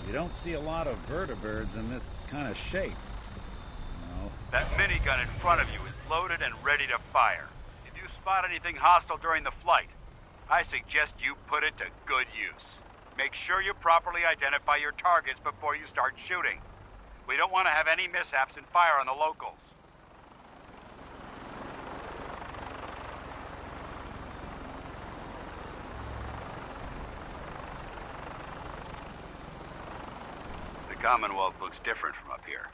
You don't see a lot of vertibirds in this kind of shape. No. That minigun in front of you is loaded and ready to fire. If you spot anything hostile during the flight, I suggest you put it to good use. Make sure you properly identify your targets before you start shooting. We don't want to have any mishaps and fire on the locals. The Commonwealth looks different from up here,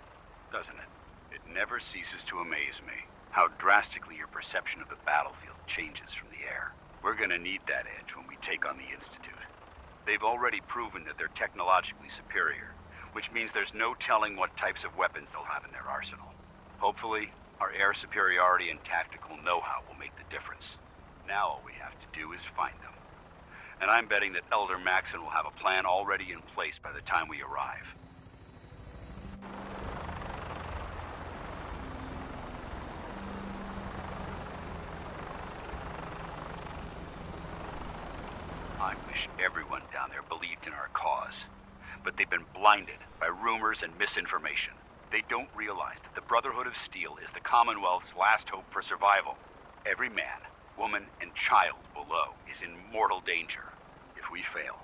doesn't it? It never ceases to amaze me how drastically your perception of the battlefield changes from the air. We're gonna need that edge when we take on the Institute. They've already proven that they're technologically superior, which means there's no telling what types of weapons they'll have in their arsenal. Hopefully, our air superiority and tactical know-how will make the difference. Now all we have to do is find them. And I'm betting that Elder Maxson will have a plan already in place by the time we arrive. I wish everyone down there believed in our cause. But they've been blinded by rumors and misinformation. They don't realize that the Brotherhood of Steel is the Commonwealth's last hope for survival. Every man, woman, and child below is in mortal danger. If we fail,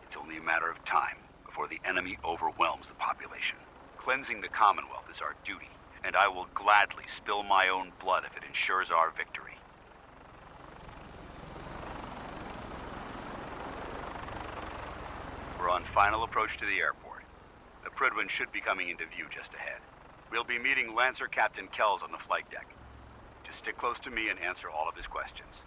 it's only a matter of time before the enemy overwhelms the population. Cleansing the Commonwealth is our duty, and I will gladly spill my own blood if it ensures our victory. We're on final approach to the airport. The Prydwen should be coming into view just ahead. We'll be meeting Lancer Captain Kells on the flight deck. Just stick close to me and answer all of his questions.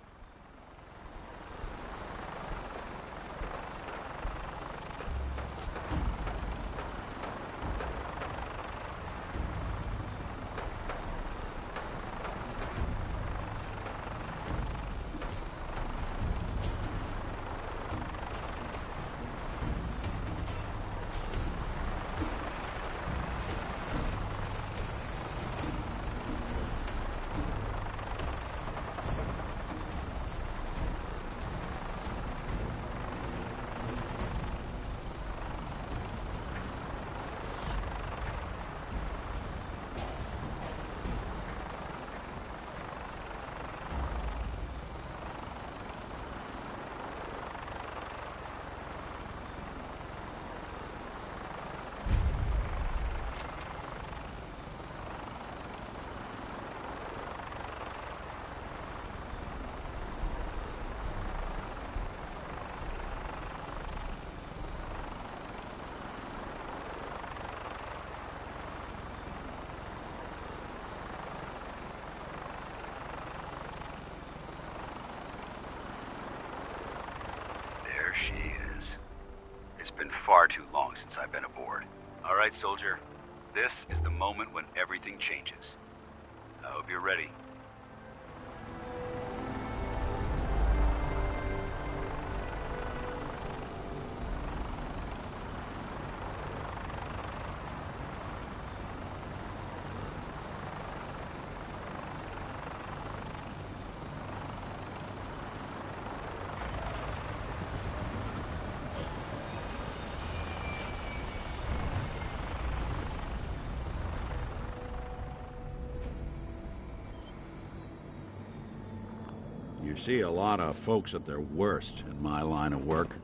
She is. It's been far too long since I've been aboard. All right, soldier. This is the moment when everything changes. I hope you're ready. You see a lot of folks at their worst in my line of work.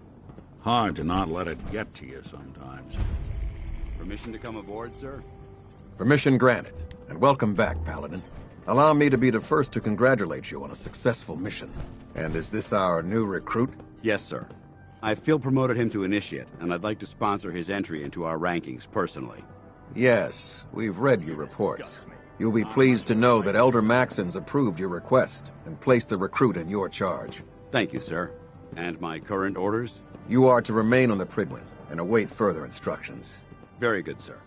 Hard to not let it get to you sometimes. Permission to come aboard, sir? Permission granted, and welcome back, Paladin. Allow me to be the first to congratulate you on a successful mission. And is this our new recruit? Yes, sir. I field promoted him to Initiate, and I'd like to sponsor his entry into our rankings personally. Yes, we've read your reports. You'll be pleased to know that Elder Maxson's approved your request and placed the recruit in your charge. Thank you, sir. And my current orders? You are to remain on the Prydwen and await further instructions. Very good, sir.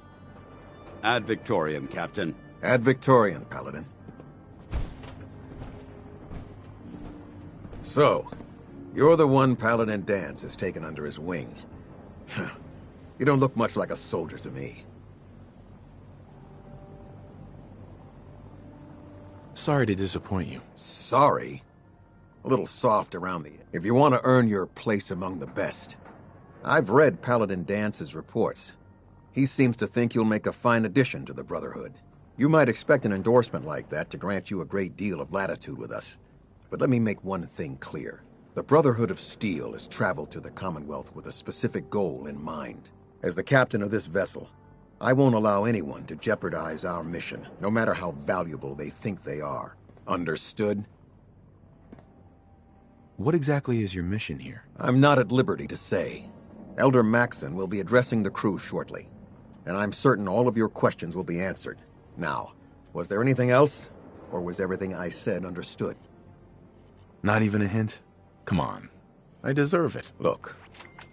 Ad Victoriam, Captain. Ad Victoriam, Paladin. So, you're the one Paladin Danse has taken under his wing. You don't look much like a soldier to me. Sorry to disappoint you. Sorry? A little soft around the... If you want to earn your place among the best, I've read Paladin Dance's reports. He seems to think you'll make a fine addition to the Brotherhood. You might expect an endorsement like that to grant you a great deal of latitude with us. But let me make one thing clear. The Brotherhood of Steel has traveled to the Commonwealth with a specific goal in mind. As the captain of this vessel, I won't allow anyone to jeopardize our mission, no matter how valuable they think they are. Understood? What exactly is your mission here? I'm not at liberty to say. Elder Maxon will be addressing the crew shortly, and I'm certain all of your questions will be answered. Now, was there anything else, or was everything I said understood? Not even a hint? Come on. I deserve it. Look,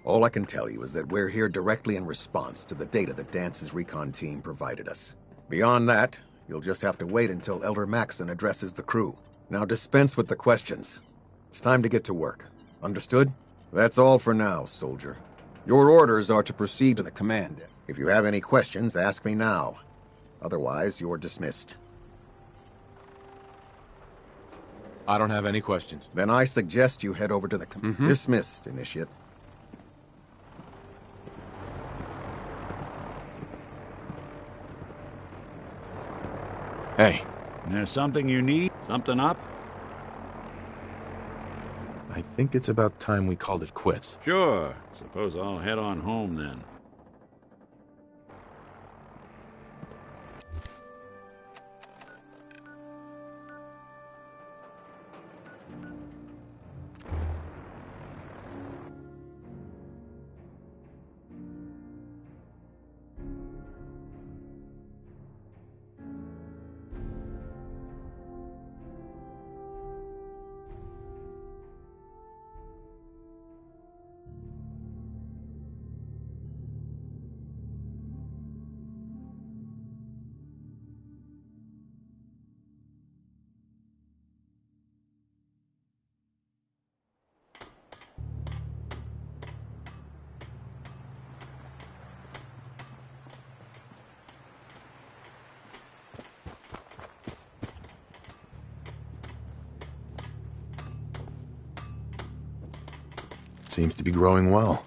all I can tell you is that we're here directly in response to the data that Dance's recon team provided us. Beyond that, you'll just have to wait until Elder Maxon addresses the crew. Now dispense with the questions. It's time to get to work. Understood? That's all for now, soldier. Your orders are to proceed to the command deck. If you have any questions, ask me now. Otherwise, you're dismissed. I don't have any questions. Then I suggest you head over to the Dismissed, Initiate. Hey, There's something you need? Something up? I think it's about time we called it quits. Sure. Suppose I'll head on home then. Seems to be growing well.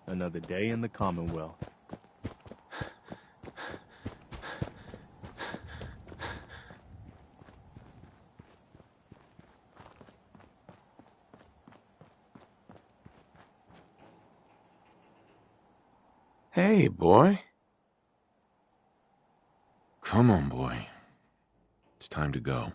Another day in the Commonwealth. Hey, boy. Come on, boy. It's time to go.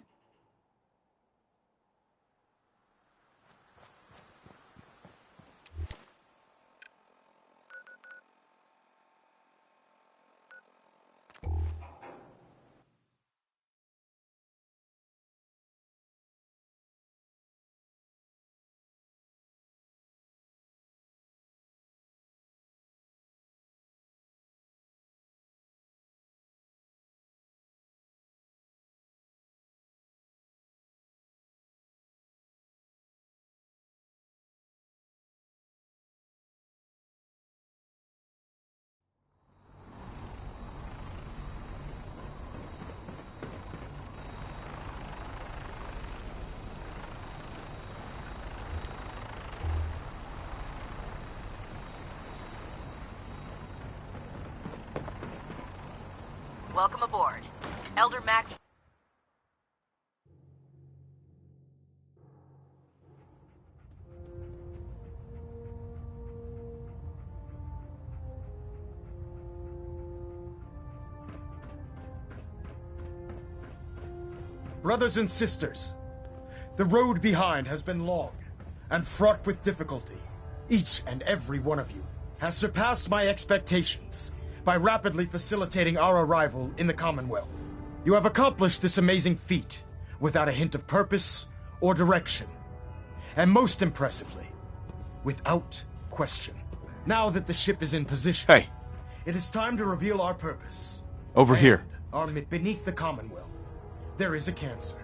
Welcome aboard. Elder Max... Brothers and sisters, the road behind has been long and fraught with difficulty. Each and every one of you has surpassed my expectations by rapidly facilitating our arrival in the Commonwealth. You have accomplished this amazing feat without a hint of purpose or direction. And most impressively, without question. Now that the ship is in position, Hey, it is time to reveal our purpose. over here. Beneath the Commonwealth, there is a cancer.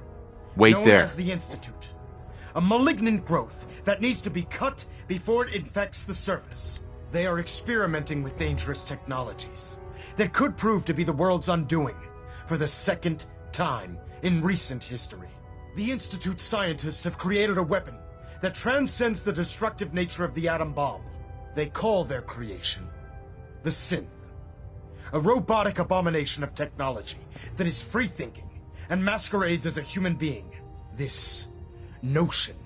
Wait known there. as the Institute. A malignant growth that needs to be cut before it infects the surface. They are experimenting with dangerous technologies that could prove to be the world's undoing for the second time in recent history. The Institute scientists have created a weapon that transcends the destructive nature of the atom bomb. They call their creation the Synth. A robotic abomination of technology that is free-thinking and masquerades as a human being. This notion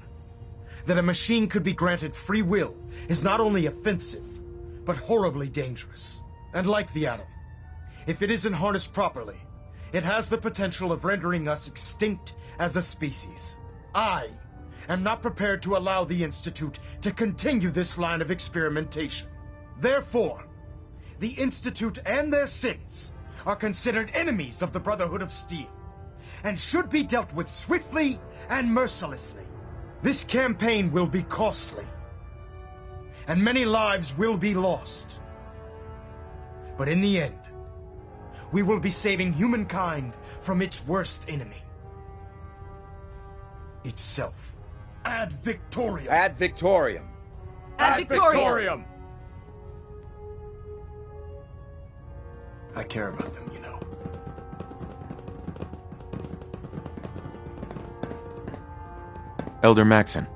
that a machine could be granted free will is not only offensive, but horribly dangerous. And like the atom, if it isn't harnessed properly, it has the potential of rendering us extinct as a species. I am not prepared to allow the Institute to continue this line of experimentation. Therefore, the Institute and their synths are considered enemies of the Brotherhood of Steel, and should be dealt with swiftly and mercilessly. This campaign will be costly, and many lives will be lost. But in the end, we will be saving humankind from its worst enemy. Itself. Ad Victoriam! Ad Victoriam! Ad Victoriam! I care about them, you know. Elder Maxon.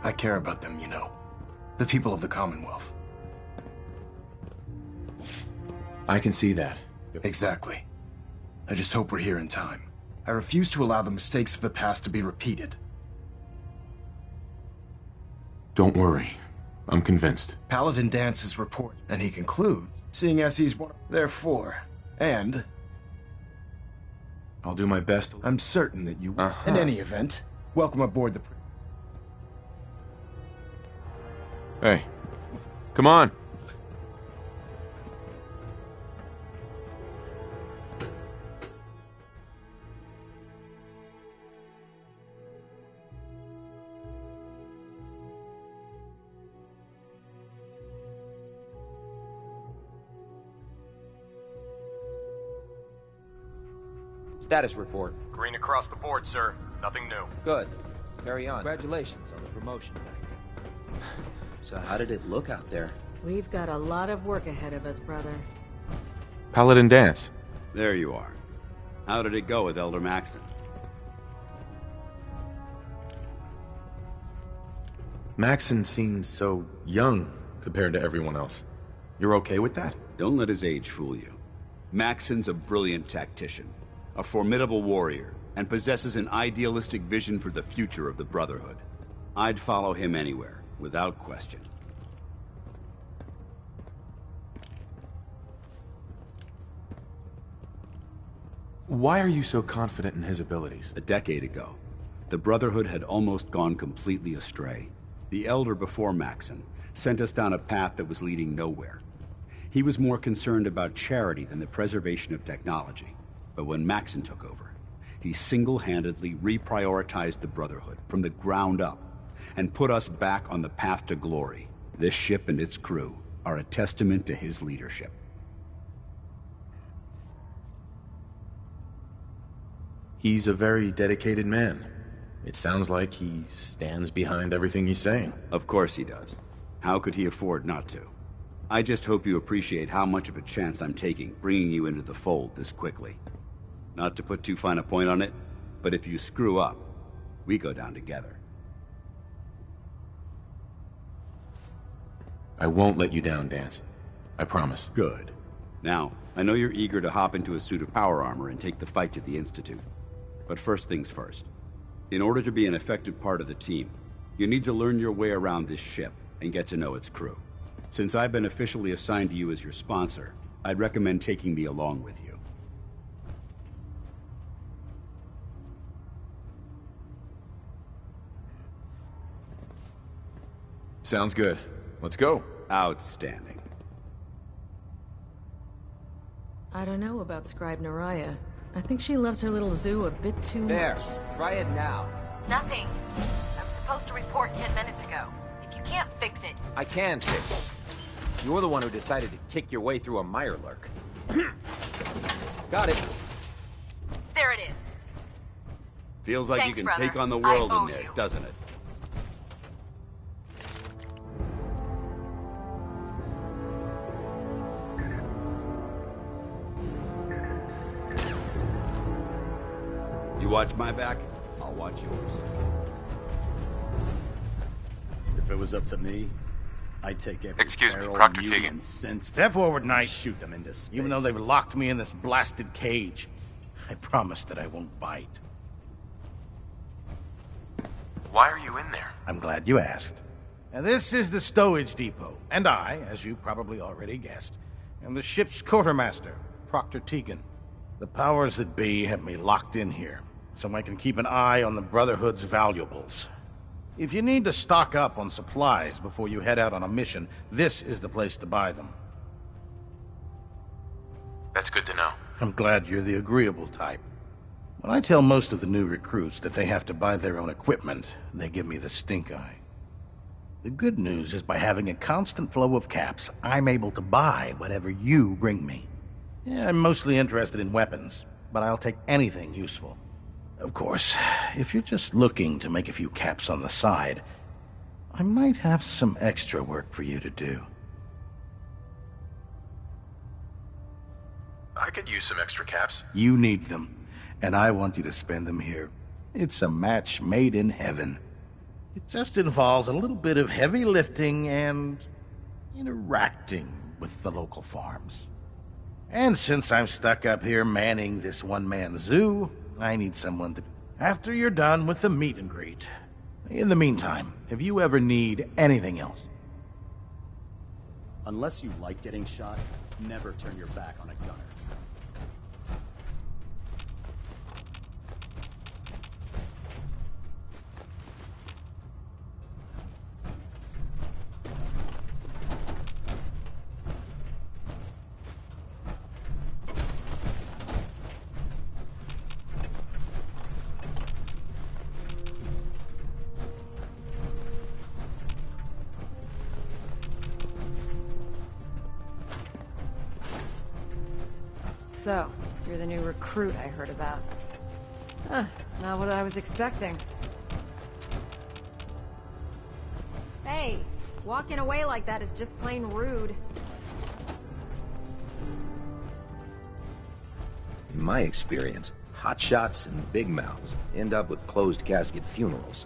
I care about them, you know. The people of the Commonwealth. I can see that. Exactly. I just hope we're here in time. I refuse to allow the mistakes of the past to be repeated. Don't worry. I'm convinced. Paladin Dance's report, and he concludes, seeing as he's one. Therefore, and I'll do my best. I'm certain that you, in any event, welcome aboard the. Hey, come on. Status report. Green across the board, sir. Nothing new. Good. Carry on. Congratulations on the promotion. So how did it look out there? We've got a lot of work ahead of us, brother. Paladin Dance. There you are. How did it go with Elder Maxon? Maxon seems so young compared to everyone else. You're okay with that? Don't let his age fool you. Maxon's a brilliant tactician, a formidable warrior, and possesses an idealistic vision for the future of the Brotherhood. I'd follow him anywhere, without question. Why are you so confident in his abilities? A decade ago, the Brotherhood had almost gone completely astray. The Elder before Maxon sent us down a path that was leading nowhere. He was more concerned about charity than the preservation of technology. But when Maxon took over, he single-handedly reprioritized the Brotherhood from the ground up and put us back on the path to glory. This ship and its crew are a testament to his leadership. He's a very dedicated man. It sounds like he stands behind everything he's saying. Of course he does. How could he afford not to? I just hope you appreciate how much of a chance I'm taking bringing you into the fold this quickly. Not to put too fine a point on it, but if you screw up, we go down together. I won't let you down, Danse. I promise. Good. Now, I know you're eager to hop into a suit of power armor and take the fight to the Institute. But first things first. In order to be an effective part of the team, you need to learn your way around this ship and get to know its crew. Since I've been officially assigned to you as your sponsor, I'd recommend taking me along with you. Sounds good. Let's go. Outstanding. I don't know about Scribe Naraya. I think she loves her little zoo a bit too much. There. Try it now. Nothing. I was supposed to report 10 minutes ago. If you can't fix it... I can fix it. You're the one who decided to kick your way through a Mirelurk. Got it. There it is. Feels like Thanks, you can brother. take on the world I owe in there, you. doesn't it? You watch my back, I'll watch yours. If it was up to me, I'd take every Excuse me, barrel Proctor you Tegan. and send Step forward, Knight. shoot them into space. Even though they've locked me in this blasted cage, I promise that I won't bite. Why are you in there? I'm glad you asked. And this is the stowage depot, and I, as you probably already guessed, am the ship's quartermaster, Proctor Tegan. The powers that be have me locked in here, so I can keep an eye on the Brotherhood's valuables. If you need to stock up on supplies before you head out on a mission, this is the place to buy them. That's good to know. I'm glad you're the agreeable type. When I tell most of the new recruits that they have to buy their own equipment, they give me the stink eye. The good news is by having a constant flow of caps, I'm able to buy whatever you bring me. Yeah, I'm mostly interested in weapons, but I'll take anything useful. Of course, if you're just looking to make a few caps on the side, I might have some extra work for you to do. I could use some extra caps. You need them, and I want you to spend them here. It's a match made in heaven. It just involves a little bit of heavy lifting and interacting with the local farms. And since I'm stuck up here manning this one-man zoo, I need someone to... After you're done with the meet and greet. In the meantime, if you ever need anything else... Unless you like getting shot, never turn your back on a gunner. So, you're the new recruit I heard about. Huh, not what I was expecting. Hey, walking away like that is just plain rude. In my experience, hotshots and big mouths end up with closed casket funerals.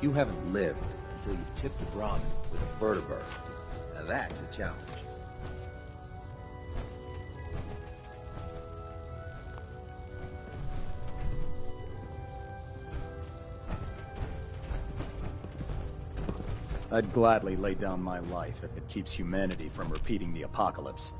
You haven't lived until you've tipped a Brahmin with a vertibird. Now that's a challenge. I'd gladly lay down my life if it keeps humanity from repeating the apocalypse.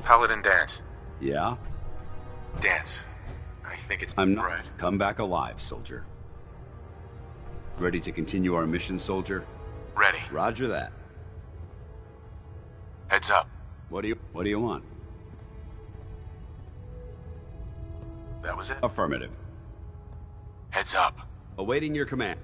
Paladin Danse. Yeah? Danse. I think it's I'm not. right. Come back alive, soldier. Ready to continue our mission, soldier? Ready. Roger that. Heads up. What do you want? That was it? Affirmative. Heads up. Awaiting your command.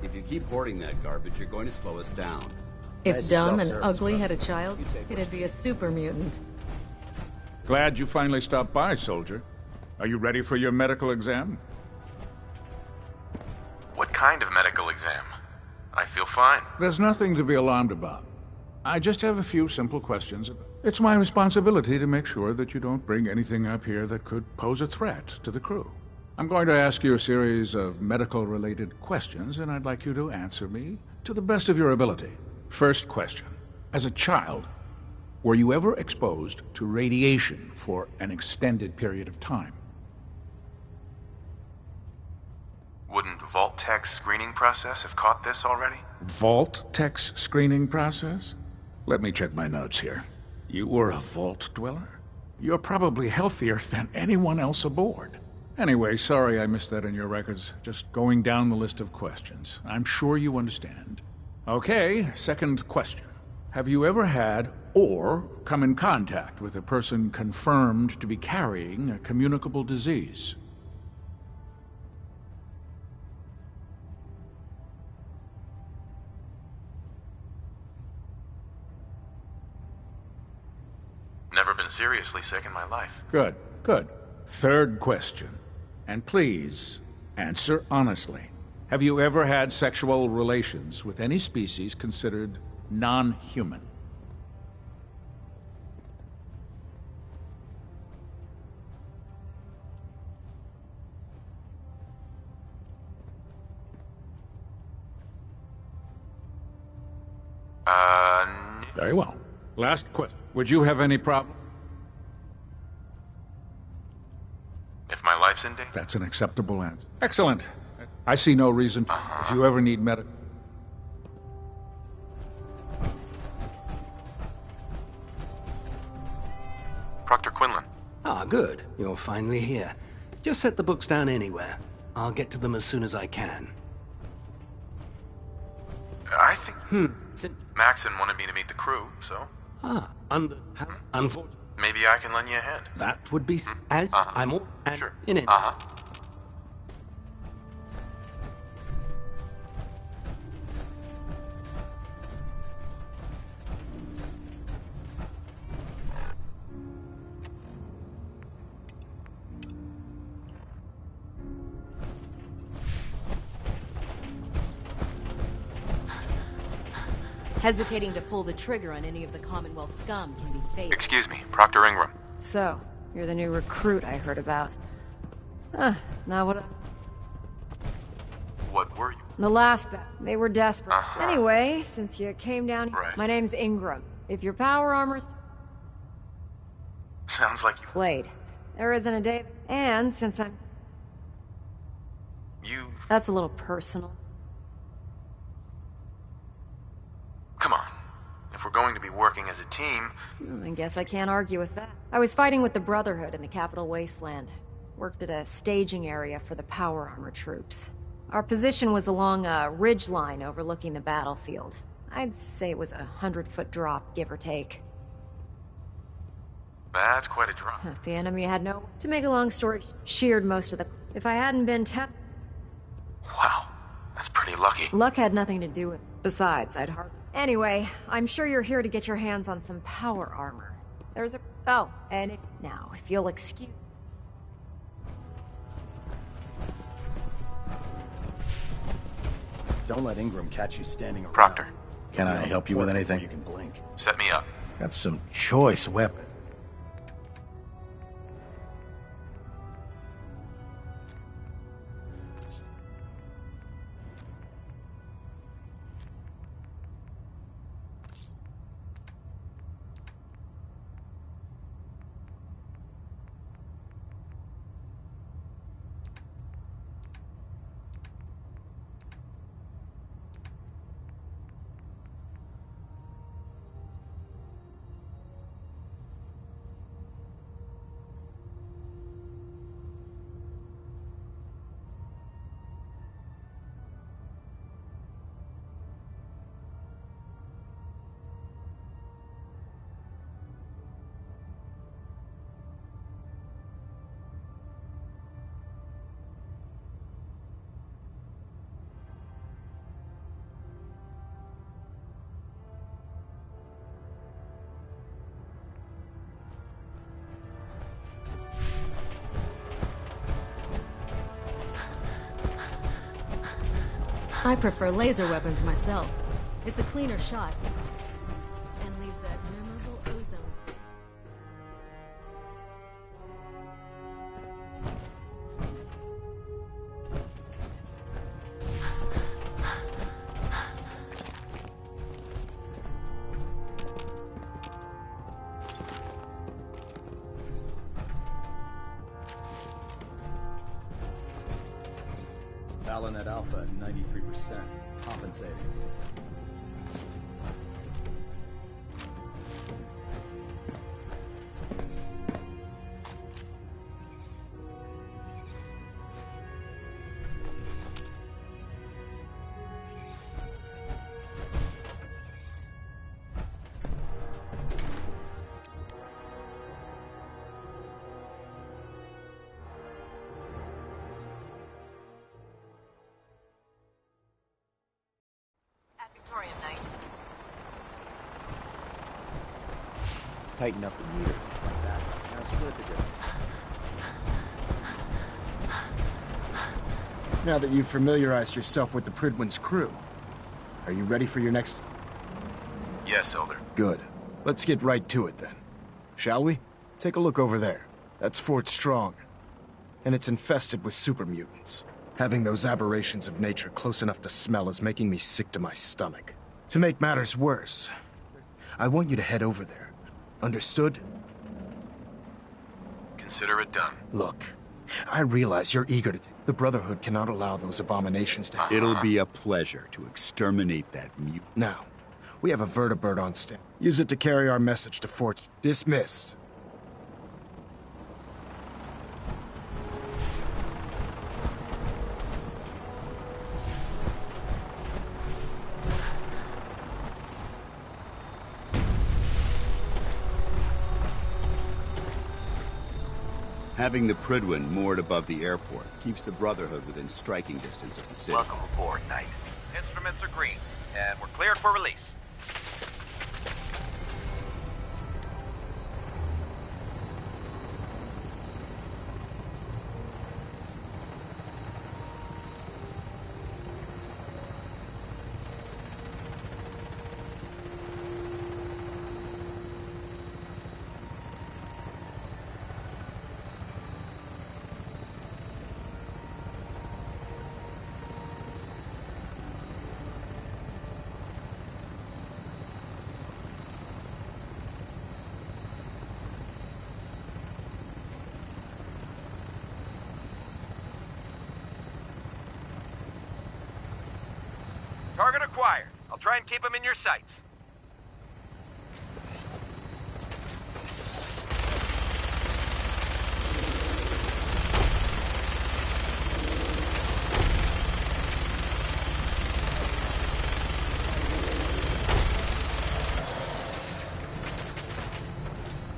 If you keep hoarding that garbage, you're going to slow us down. If dumb and ugly had a child, it'd be a super mutant. Glad you finally stopped by, soldier. Are you ready for your medical exam? What kind of medical exam? I feel fine. There's nothing to be alarmed about. I just have a few simple questions. It's my responsibility to make sure that you don't bring anything up here that could pose a threat to the crew. I'm going to ask you a series of medical-related questions, and I'd like you to answer me to the best of your ability. First question. As a child, were you ever exposed to radiation for an extended period of time? Wouldn't Vault-Tech's screening process have caught this already? Vault-Tech's screening process? Let me check my notes here. You were a Vault Dweller? You're probably healthier than anyone else aboard. Anyway, sorry I missed that in your records. Just going down the list of questions. I'm sure you understand. Okay, second question. Have you ever had or come in contact with a person confirmed to be carrying a communicable disease? never been seriously sick in my life. Good, good. Third question. And please, answer honestly. Have you ever had sexual relations with any species considered non-human? Very well. Last question. Would you have any problem? If my life's in danger? That's an acceptable answer. Excellent. I see no reason to. If you ever need medical... Proctor Quinlan. Ah, good. You're finally here. Just set the books down anywhere. I'll get to them as soon as I can. I think... Maxon wanted me to meet the crew, so... Unfortunately... Maybe I can lend you a hand. That would be... I'm all... Sure. In it. Hesitating to pull the trigger on any of the Commonwealth scum can be fatal. Excuse me, Proctor Ingram. So, you're the new recruit I heard about. Now what... What were you? The last battle. They were desperate. Anyway, since you came down here... Right. My name's Ingram. If your power armor's... Sounds like you... Played. There isn't a day... And since I'm... You... That's a little personal. Come on. If we're going to be working as a team... I guess I can't argue with that. I was fighting with the Brotherhood in the Capital Wasteland. Worked at a staging area for the power armor troops. Our position was along a ridge line overlooking the battlefield. I'd say it was a 100-foot drop, give or take. That's quite a drop. The enemy had no... To make a long story, sheared most of the... If I hadn't been tested... Wow. That's pretty lucky. Luck had nothing to do with it. Besides, I'd hardly... Anyway, I'm sure you're here to get your hands on some power armor. There's a... Oh, and now, if you'll excuse... Don't let Ingram catch you standing around. Proctor. Can I help you with anything? You can blink. Set me up. Got some choice weapon. I prefer laser weapons myself. It's a cleaner shot. And leaves that memorable ozone. Balonet Alpha, 93%. Compensating. Tighten up the meter. Like that. Now split the difference. Now that you've familiarized yourself with the Prydwen's crew, are you ready for your next... Yes, Elder. Good. Let's get right to it then. Shall we? Take a look over there. That's Fort Strong. And it's infested with super mutants. Having those aberrations of nature close enough to smell is making me sick to my stomach. To make matters worse, I want you to head over there. Understood? Consider it done. Look, I realize you're eager to... The Brotherhood cannot allow those abominations to... It'll be a pleasure to exterminate that mutant. Now, we have a vertibird on stand. Use it to carry our message to Fort... Dismissed. Having the Prydwen moored above the airport keeps the Brotherhood within striking distance of the city. Welcome aboard, Knight. Instruments are green, and we're cleared for release. Target acquired. I'll try and keep him in your sights.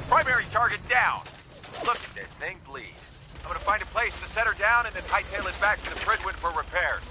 Primary target down. Look at this thing bleed. I'm gonna find a place to set her down and then hightail it back to the Prydwen for repairs.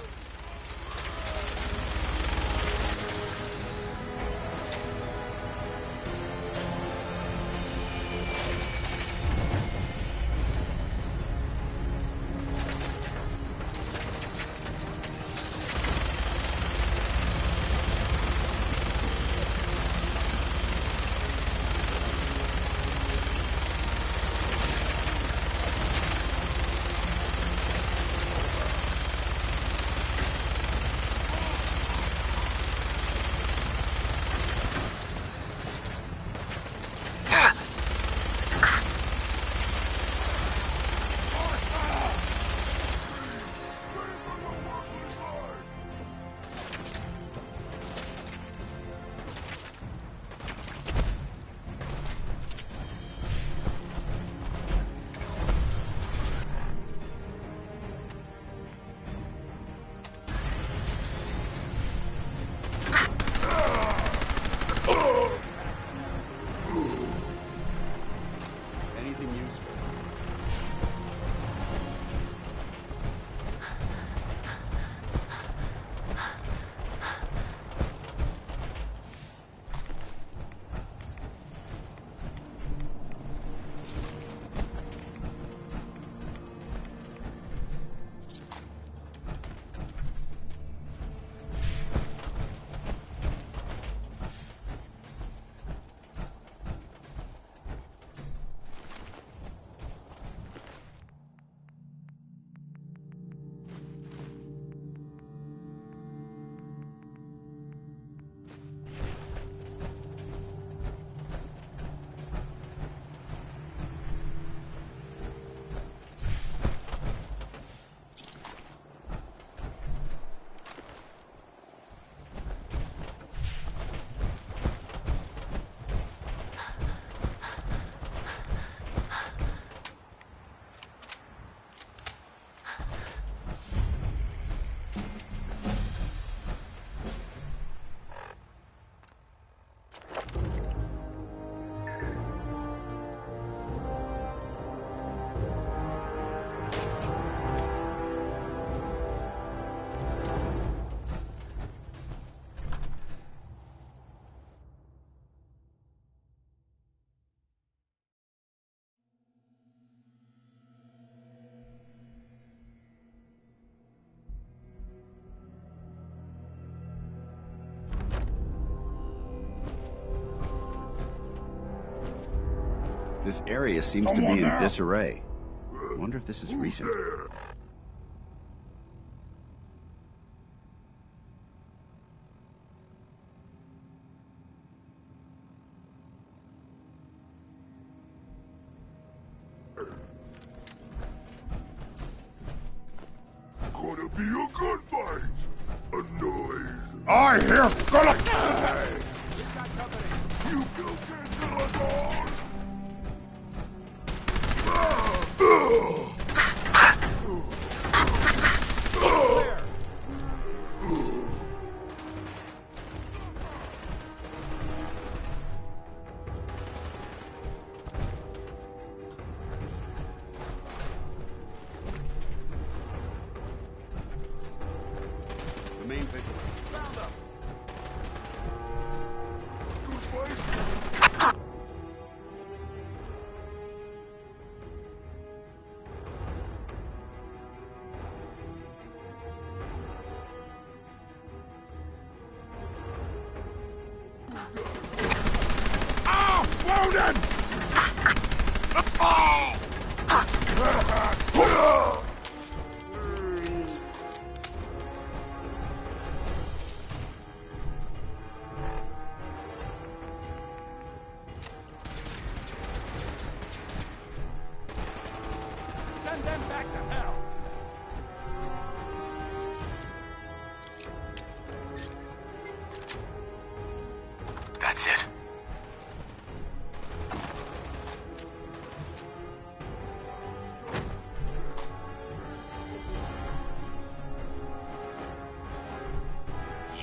This area seems to be in disarray. I wonder if this is recent. Gonna be a good fight. Annoyed. I hear gonna. You killed Gilligan. Remain vigilant. Found them. Ah! Wounded! Send them back to hell! That's it.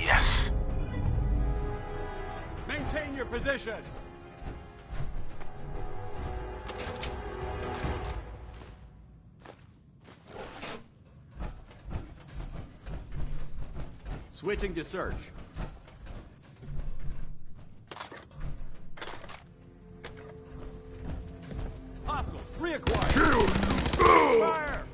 Yes. Maintain your position! Switching to search. Hostiles, reacquired! Fire!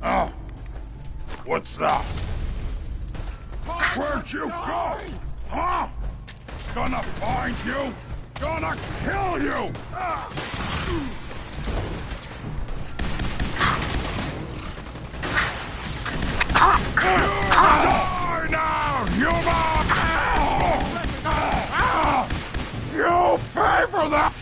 Oh, what's that? Where'd you go? Huh? Gonna find you? Gonna kill you! Die now, human! You pay for that!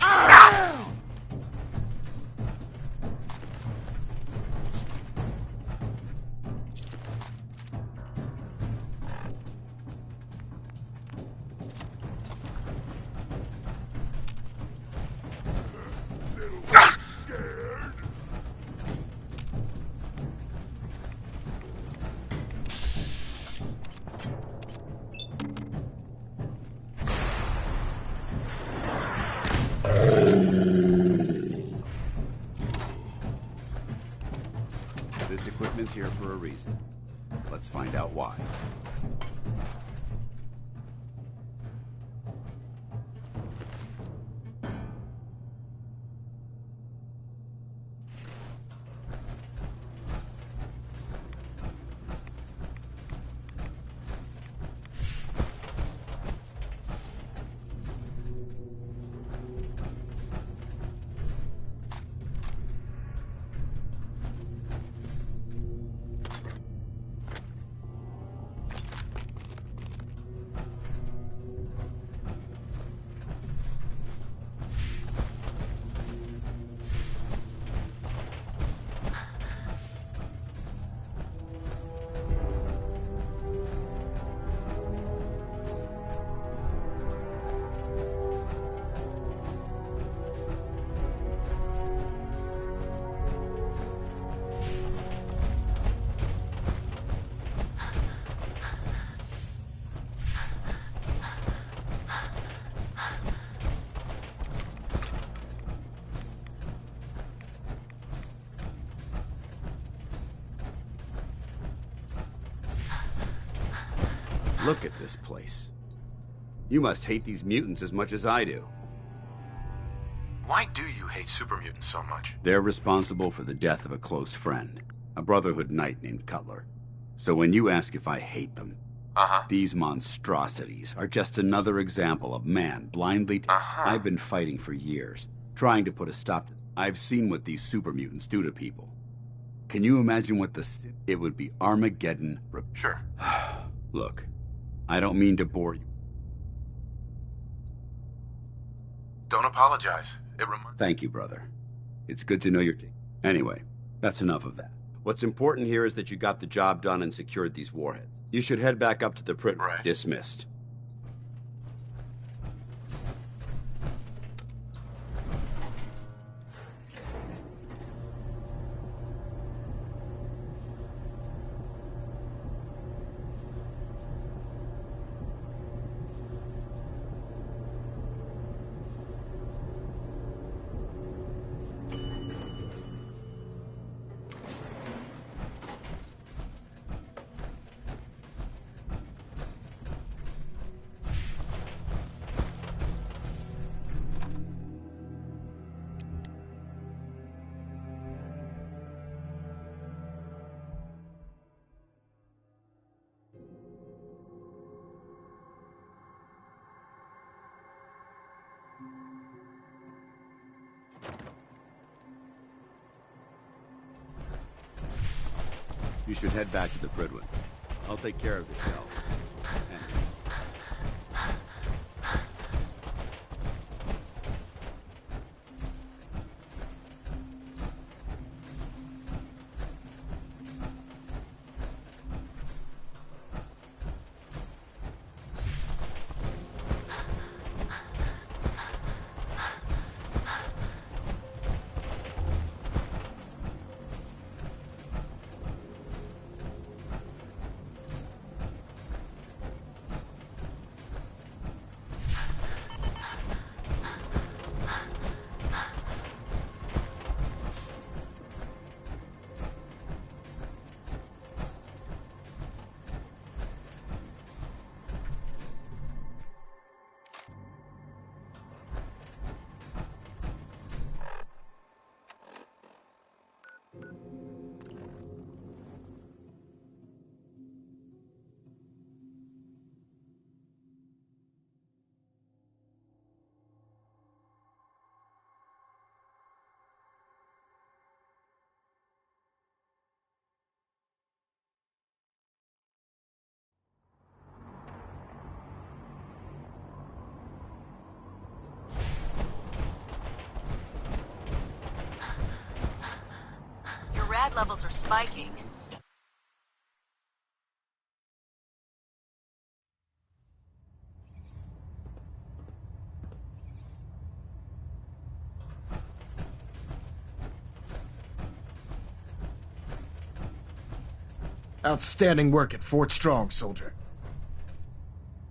Scared? This equipment's here for a reason. Let's find out why. Look at this place. You must hate these mutants as much as I do. Why do you hate super mutants so much? They're responsible for the death of a close friend, a Brotherhood knight named Cutler. So when you ask if I hate them, these monstrosities are just another example of man blindly... I've been fighting for years, trying to put a stop to... I've seen what these super mutants do to people. Can you imagine what it would be Armageddon... Sure. Look, I don't mean to bore you. Don't apologize. Thank you, brother. It's good to know your team. Anyway, that's enough of that. What's important here is that you got the job done and secured these warheads. You should head back up to the Prit. Right. Dismissed. You should head back to the Pridwin. I'll take care of the shell. Rad levels are spiking. Outstanding work at Fort Strong, soldier.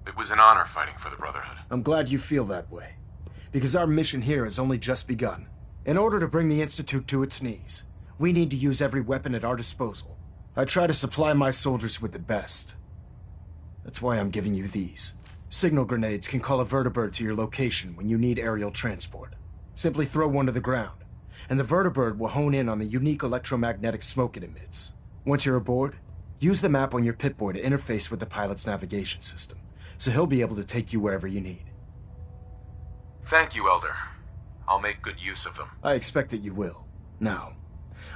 It was an honor fighting for the Brotherhood. I'm glad you feel that way, because our mission here has only just begun. In order to bring the Institute to its knees, we need to use every weapon at our disposal. I try to supply my soldiers with the best. That's why I'm giving you these. Signal grenades can call a vertibird to your location when you need aerial transport. Simply throw one to the ground, and the vertibird will hone in on the unique electromagnetic smoke it emits. Once you're aboard, use the map on your Pip-Boy to interface with the pilot's navigation system, so he'll be able to take you wherever you need. Thank you, Elder. I'll make good use of them. I expect that you will. Now,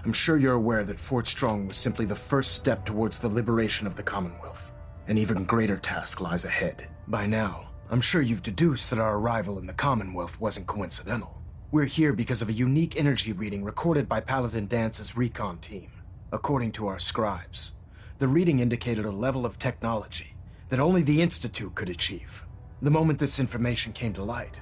I'm sure you're aware that Fort Strong was simply the first step towards the liberation of the Commonwealth. An even greater task lies ahead. By now, I'm sure you've deduced that our arrival in the Commonwealth wasn't coincidental. We're here because of a unique energy reading recorded by Paladin Dance's recon team. According to our scribes, the reading indicated a level of technology that only the Institute could achieve. The moment this information came to light,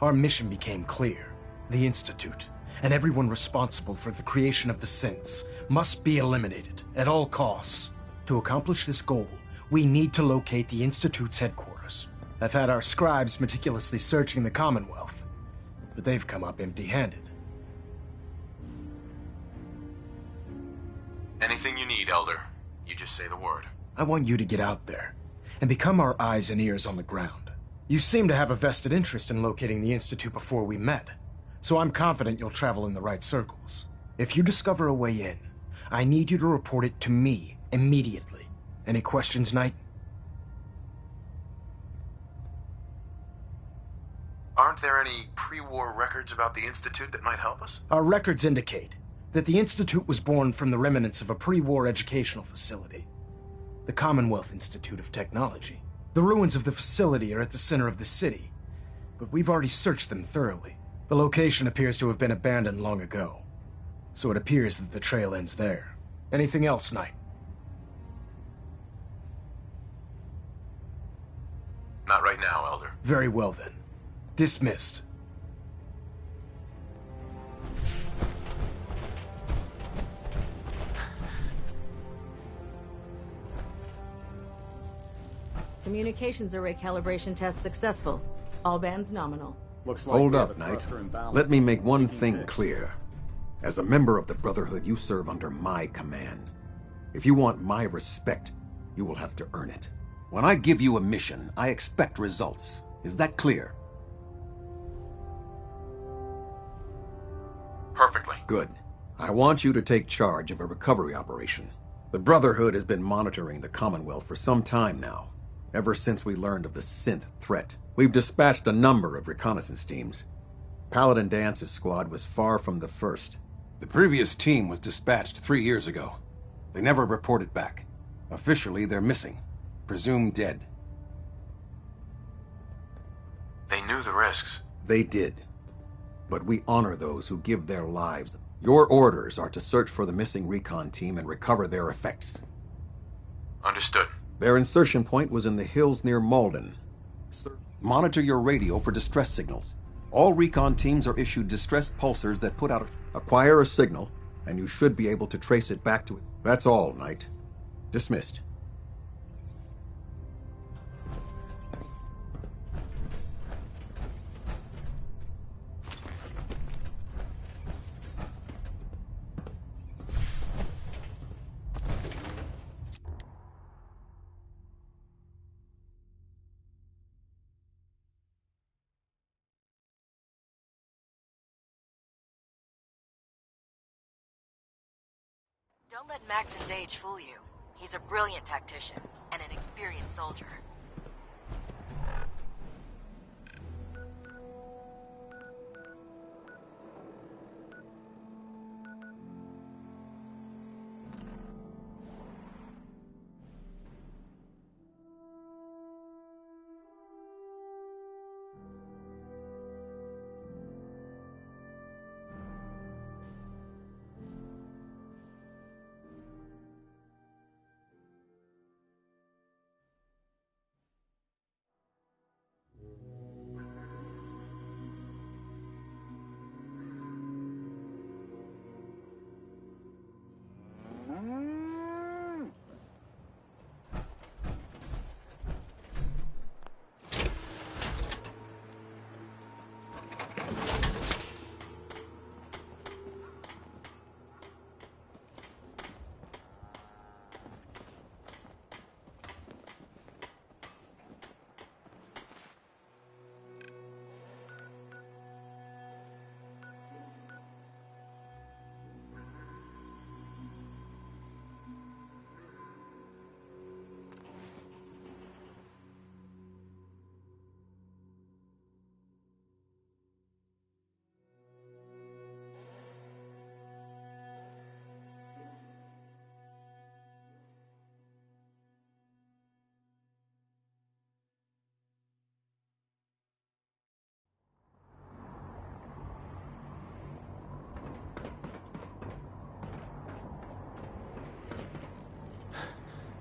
our mission became clear. The Institute, and everyone responsible for the creation of the synths, must be eliminated at all costs. To accomplish this goal, we need to locate the Institute's headquarters. I've had our scribes meticulously searching the Commonwealth, but they've come up empty-handed. Anything you need, Elder. You just say the word. I want you to get out there and become our eyes and ears on the ground. You seem to have a vested interest in locating the Institute before we met, so I'm confident you'll travel in the right circles. If you discover a way in, I need you to report it to me immediately. Any questions, Knight? Aren't there any pre-war records about the Institute that might help us? Our records indicate that the Institute was born from the remnants of a pre-war educational facility, the Commonwealth Institute of Technology. The ruins of the facility are at the center of the city, but we've already searched them thoroughly. The location appears to have been abandoned long ago, so it appears that the trail ends there. Anything else, Knight? Not right now, Elder. Very well then. Dismissed. Communications array calibration test successful. All bands nominal. Looks like Hold we have up, a Knight. cluster imbalance. Let me make one thing Fixed. clear. As a member of the Brotherhood, you serve under my command. If you want my respect, you will have to earn it. When I give you a mission, I expect results. Is that clear? Perfectly. Good. I want you to take charge of a recovery operation. The Brotherhood has been monitoring the Commonwealth for some time now, ever since we learned of the synth threat. We've dispatched a number of reconnaissance teams. Paladin Dance's squad was far from the first. The previous team was dispatched 3 years ago. They never reported back. Officially, they're missing. Presumed dead. They knew the risks. They did. But we honor those who give their lives. Your orders are to search for the missing recon team and recover their effects. Understood. Their insertion point was in the hills near Malden. Monitor your radio for distress signals. All recon teams are issued distress pulsers that put out acquire a signal, and you should be able to trace it back to it. That's all, Knight. Dismissed. Don't let Maxon's age fool you. He's a brilliant tactician and an experienced soldier.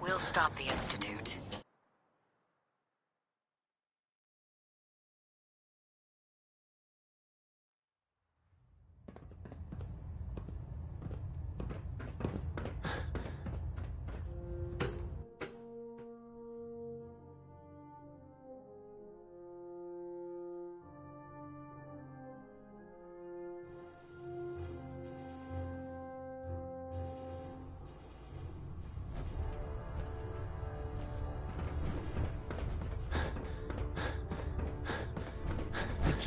We'll stop the Institute.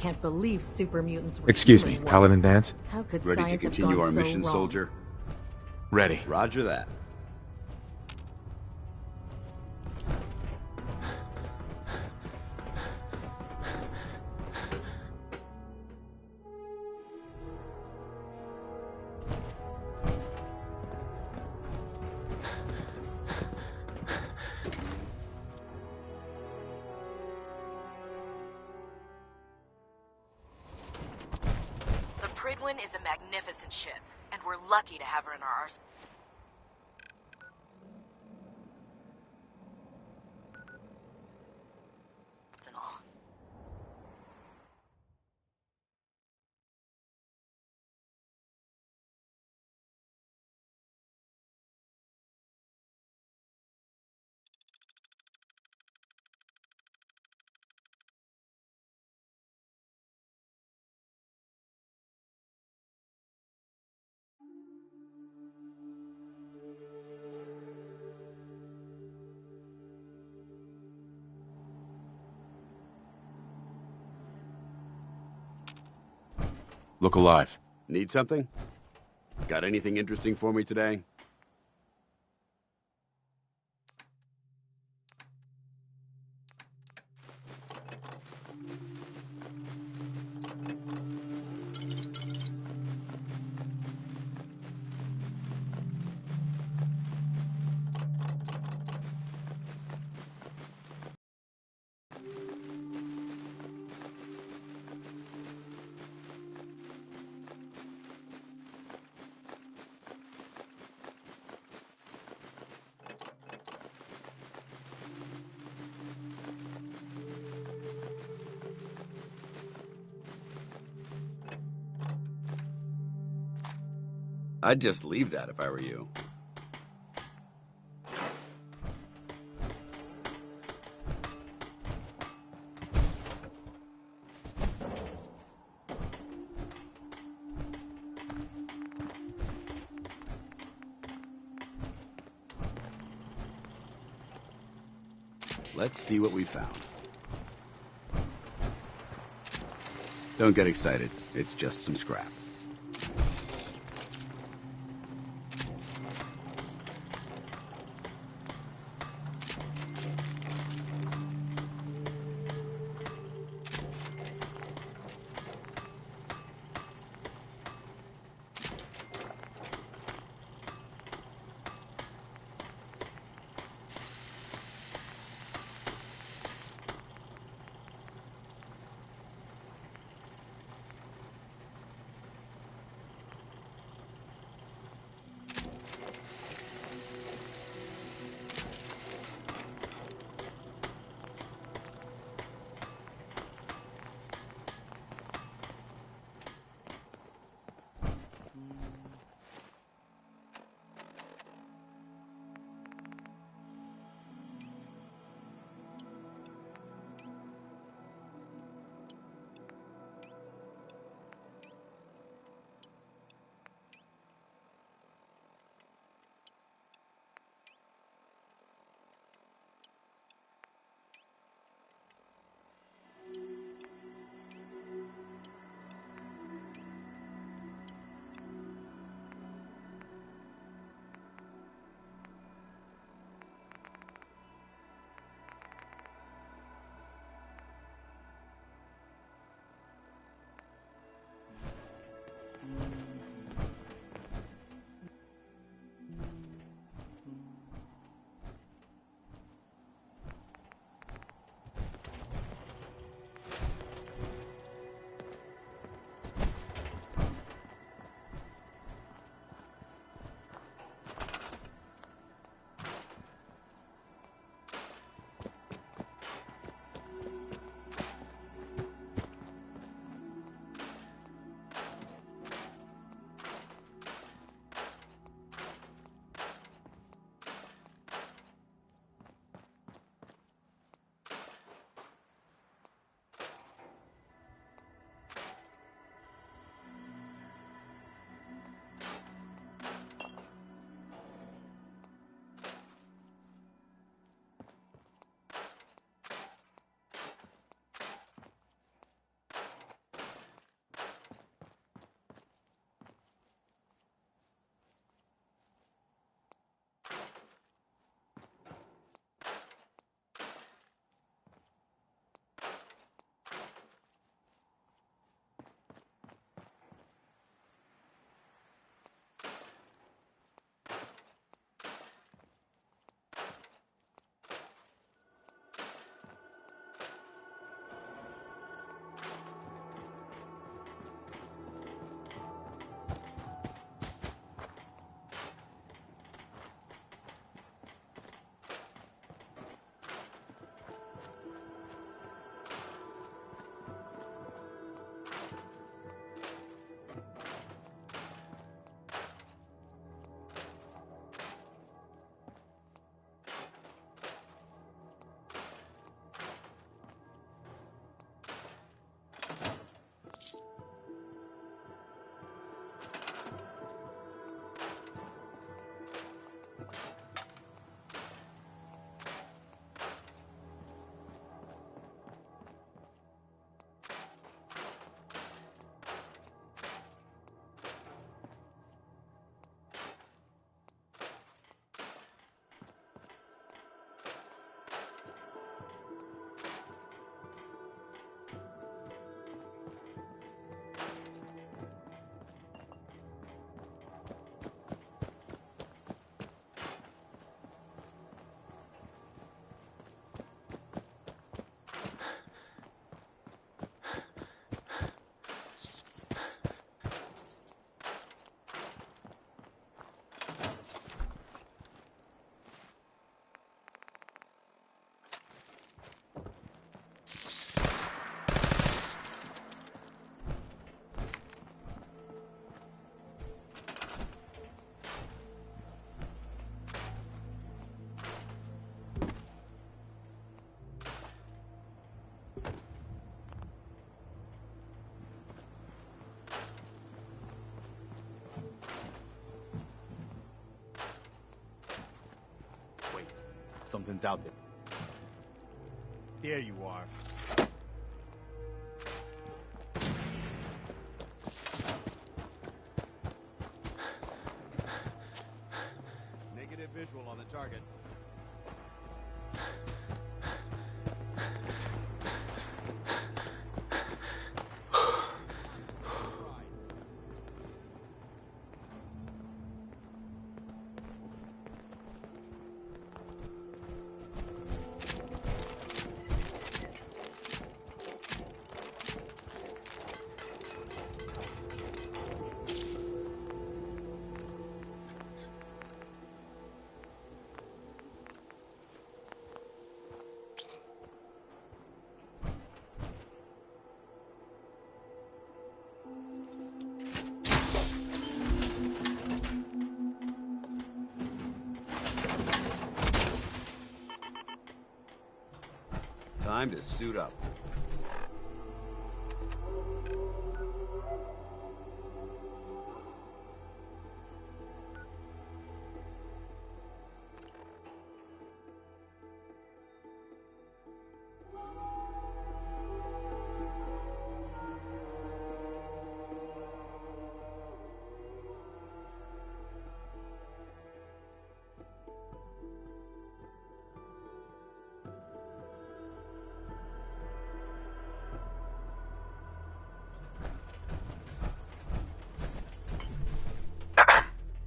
can't believe super mutants were Excuse me, human Paladin once. Dance? How could Ready to science have continue gone our so mission, wrong? soldier? Ready. Roger that. The Pridwin is a magnificent ship, and we're lucky to have her in our arsenal. Look alive. Need something? Got anything interesting for me today? I'd just leave that if I were you. Let's see what we found. Don't get excited. It's just some scrap. something's out there. There you are. Negative visual on the target. Time to suit up.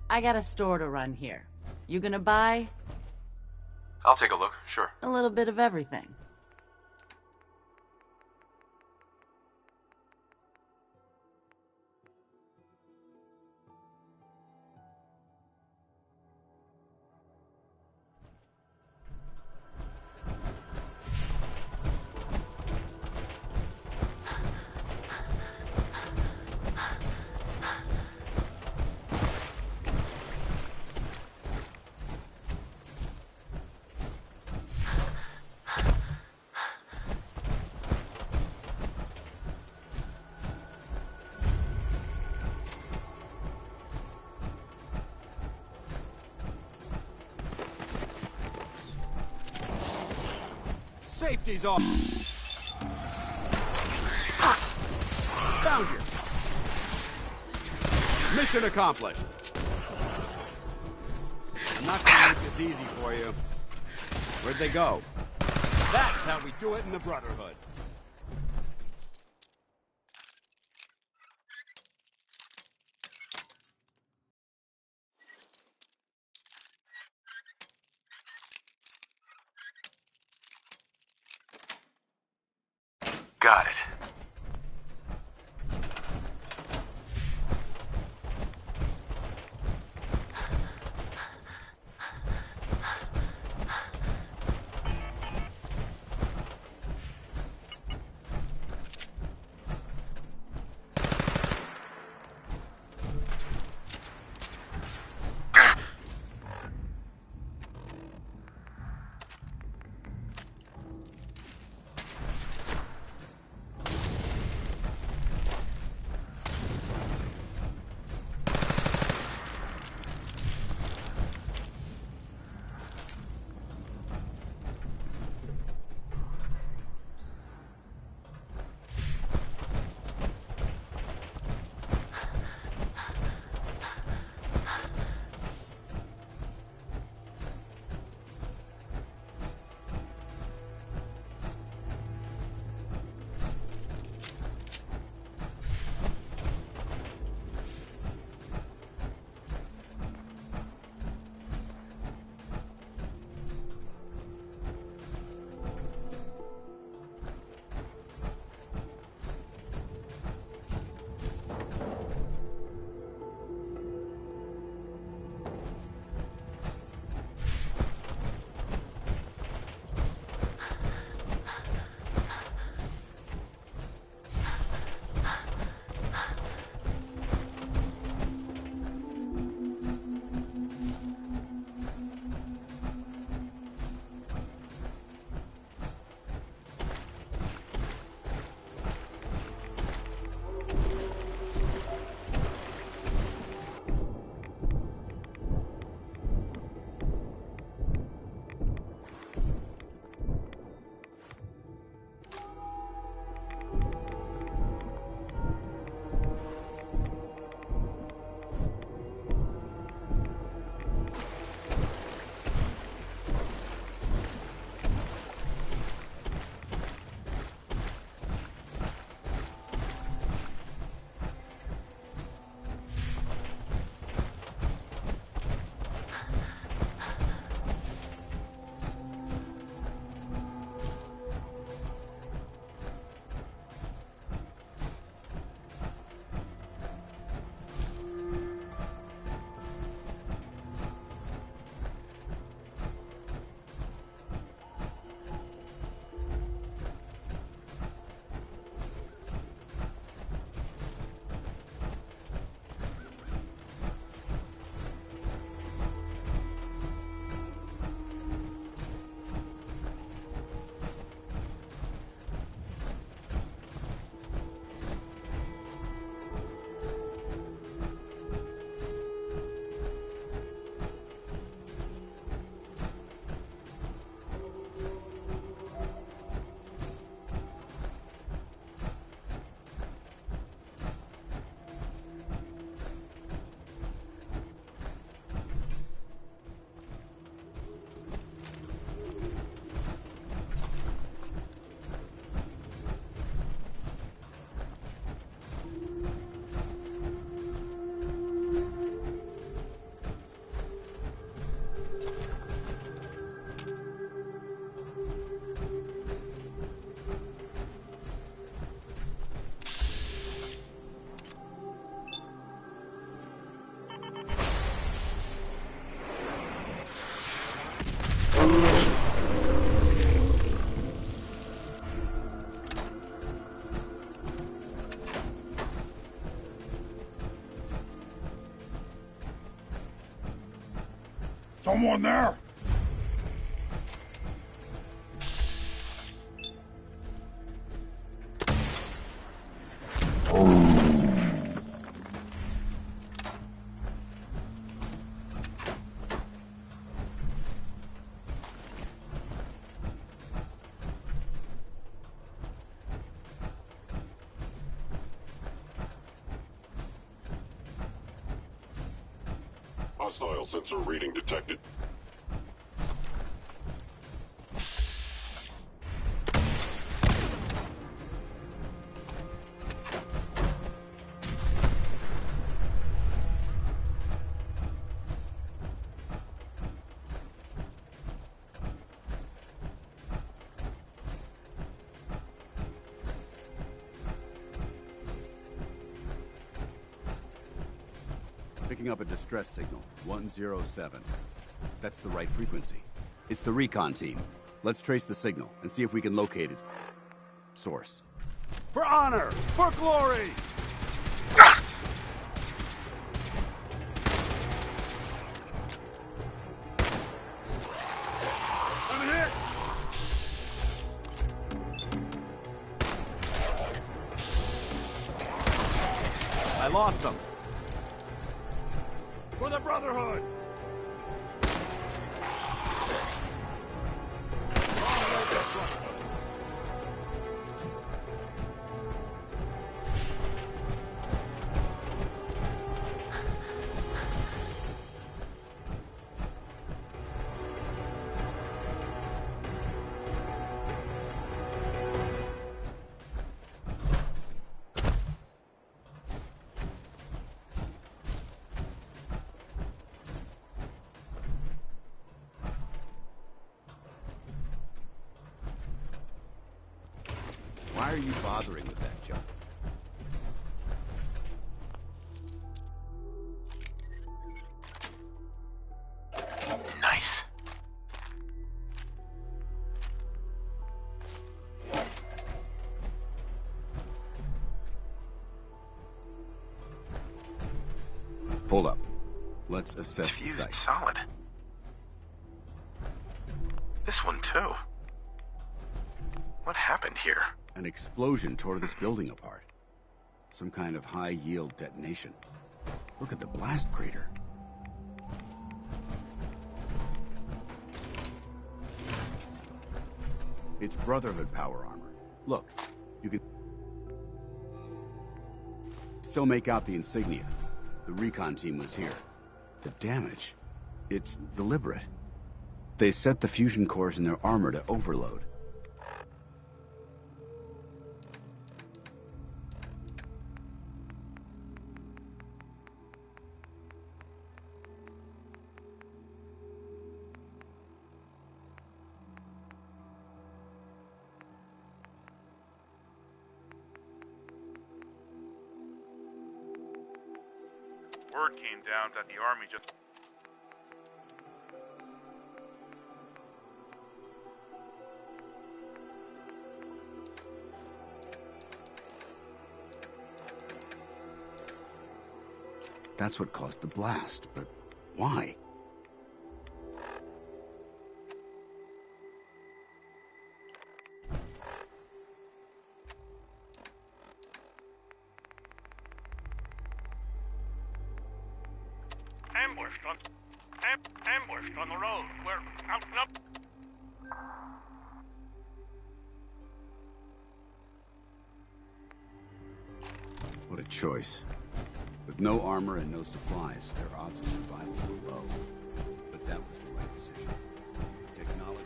I got a store to run here. You gonna buy? I'll take a look, sure. A little bit of everything. Safety's off. Found you. Mission accomplished. I'm not gonna make this easy for you. Where'd they go? That's how we do it in the Brotherhood. Got it. Someone there? Hostile sensor reading detected. Picking up a distress signal, 107. That's the right frequency. It's the recon team. Let's trace the signal and see if we can locate its source. For honor! For glory! I'm hit! I lost them. For the Brotherhood! Why are you bothering with that junk? Nice. Hold up. Let's assess It's the fused site. solid. This one too. What happened here? An explosion tore this building apart. Some kind of high-yield detonation. Look at the blast crater. It's Brotherhood power armor. Look, you can still make out the insignia. The recon team was here. The damage, it's deliberate. They set the fusion cores in their armor to overload. Word came down that the army just... That's what caused the blast, but why? Ambushed on the road. We're out and up. What a choice. With no armor and no supplies, their odds of survival were low. But that was the right decision. Technology.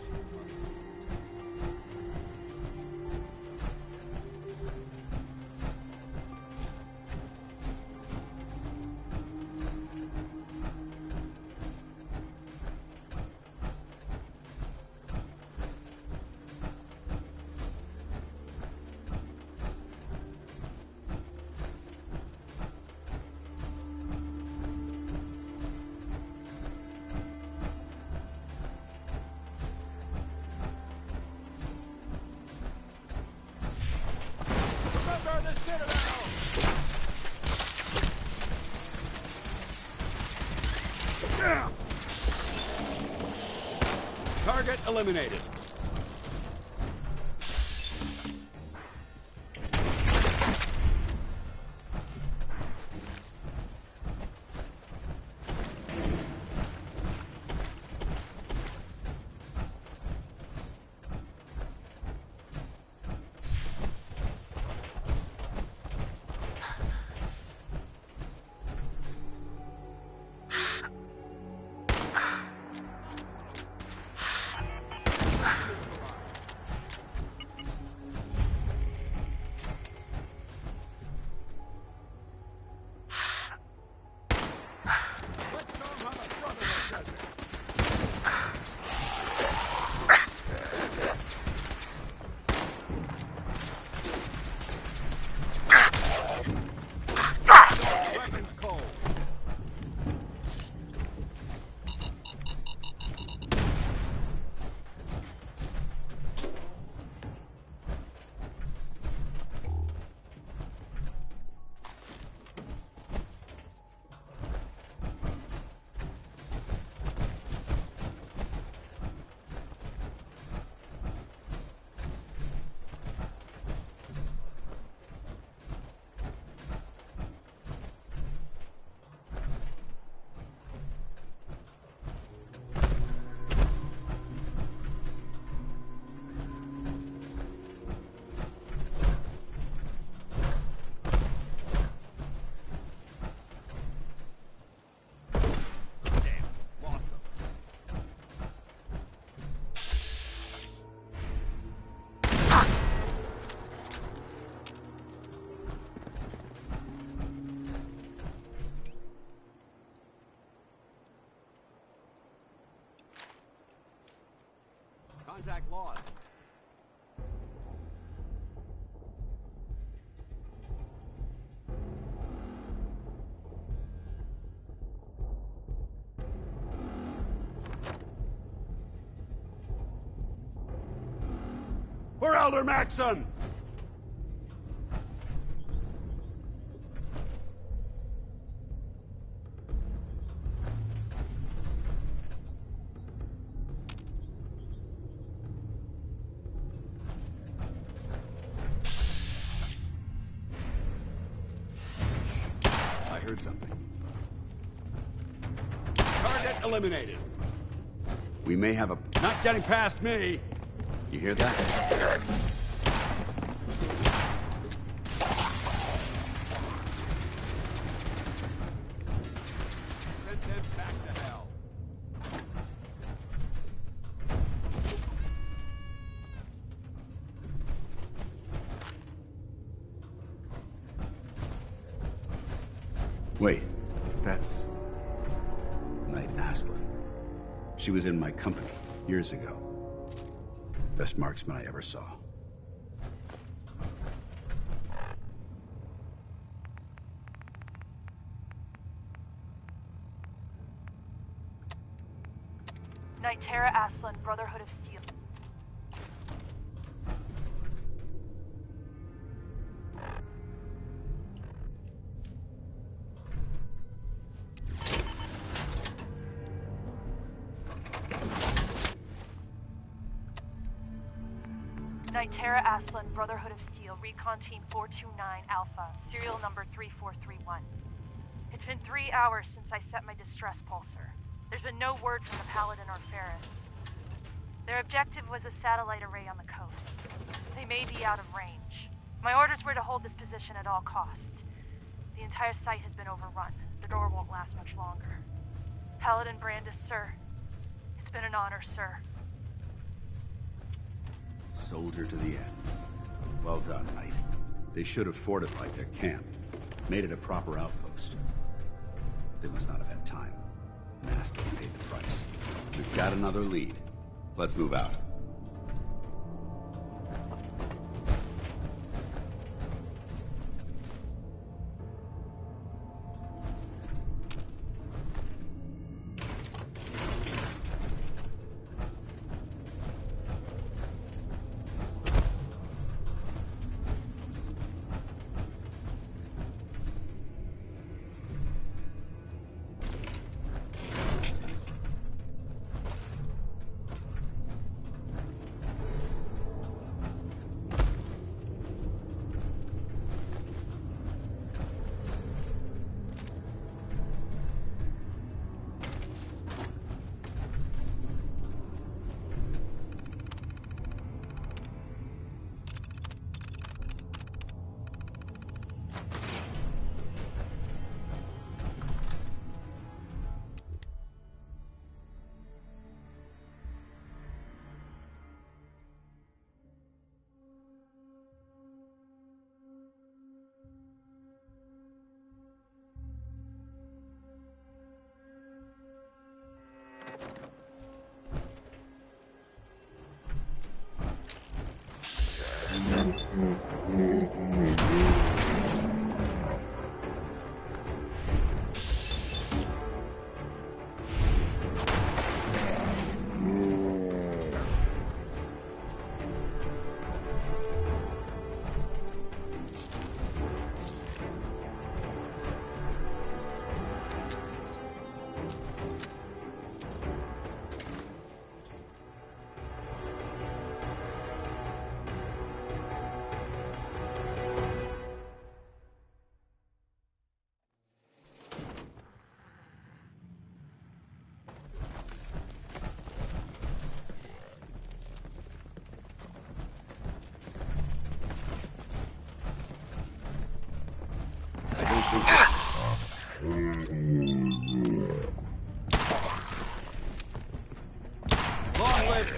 eliminated. Contact lost. For Elder Maxson! Heard something. Target eliminated. We may have a... Not getting past me! You hear that? Send them back to hell. Wait, that's... Knight Aslan. She was in my company years ago. Best marksman I ever saw. Knight Tara Aslan, Brotherhood of Steel. Knight Tara Aslan, Brotherhood of Steel, Recon Team 429 Alpha, serial number 3431. It's been 3 hours since I set my distress pulsar. There's been no word from the Paladin or Ferris. Their objective was a satellite array on the coast. They may be out of range. My orders were to hold this position at all costs. The entire site has been overrun. The door won't last much longer. Paladin Brandis, sir. It's been an honor, sir. Soldier to the end. Well done, Knight. They should have fortified their camp, made it a proper outpost. They must not have had time. Aslan paid the price. We've got another lead. Let's move out.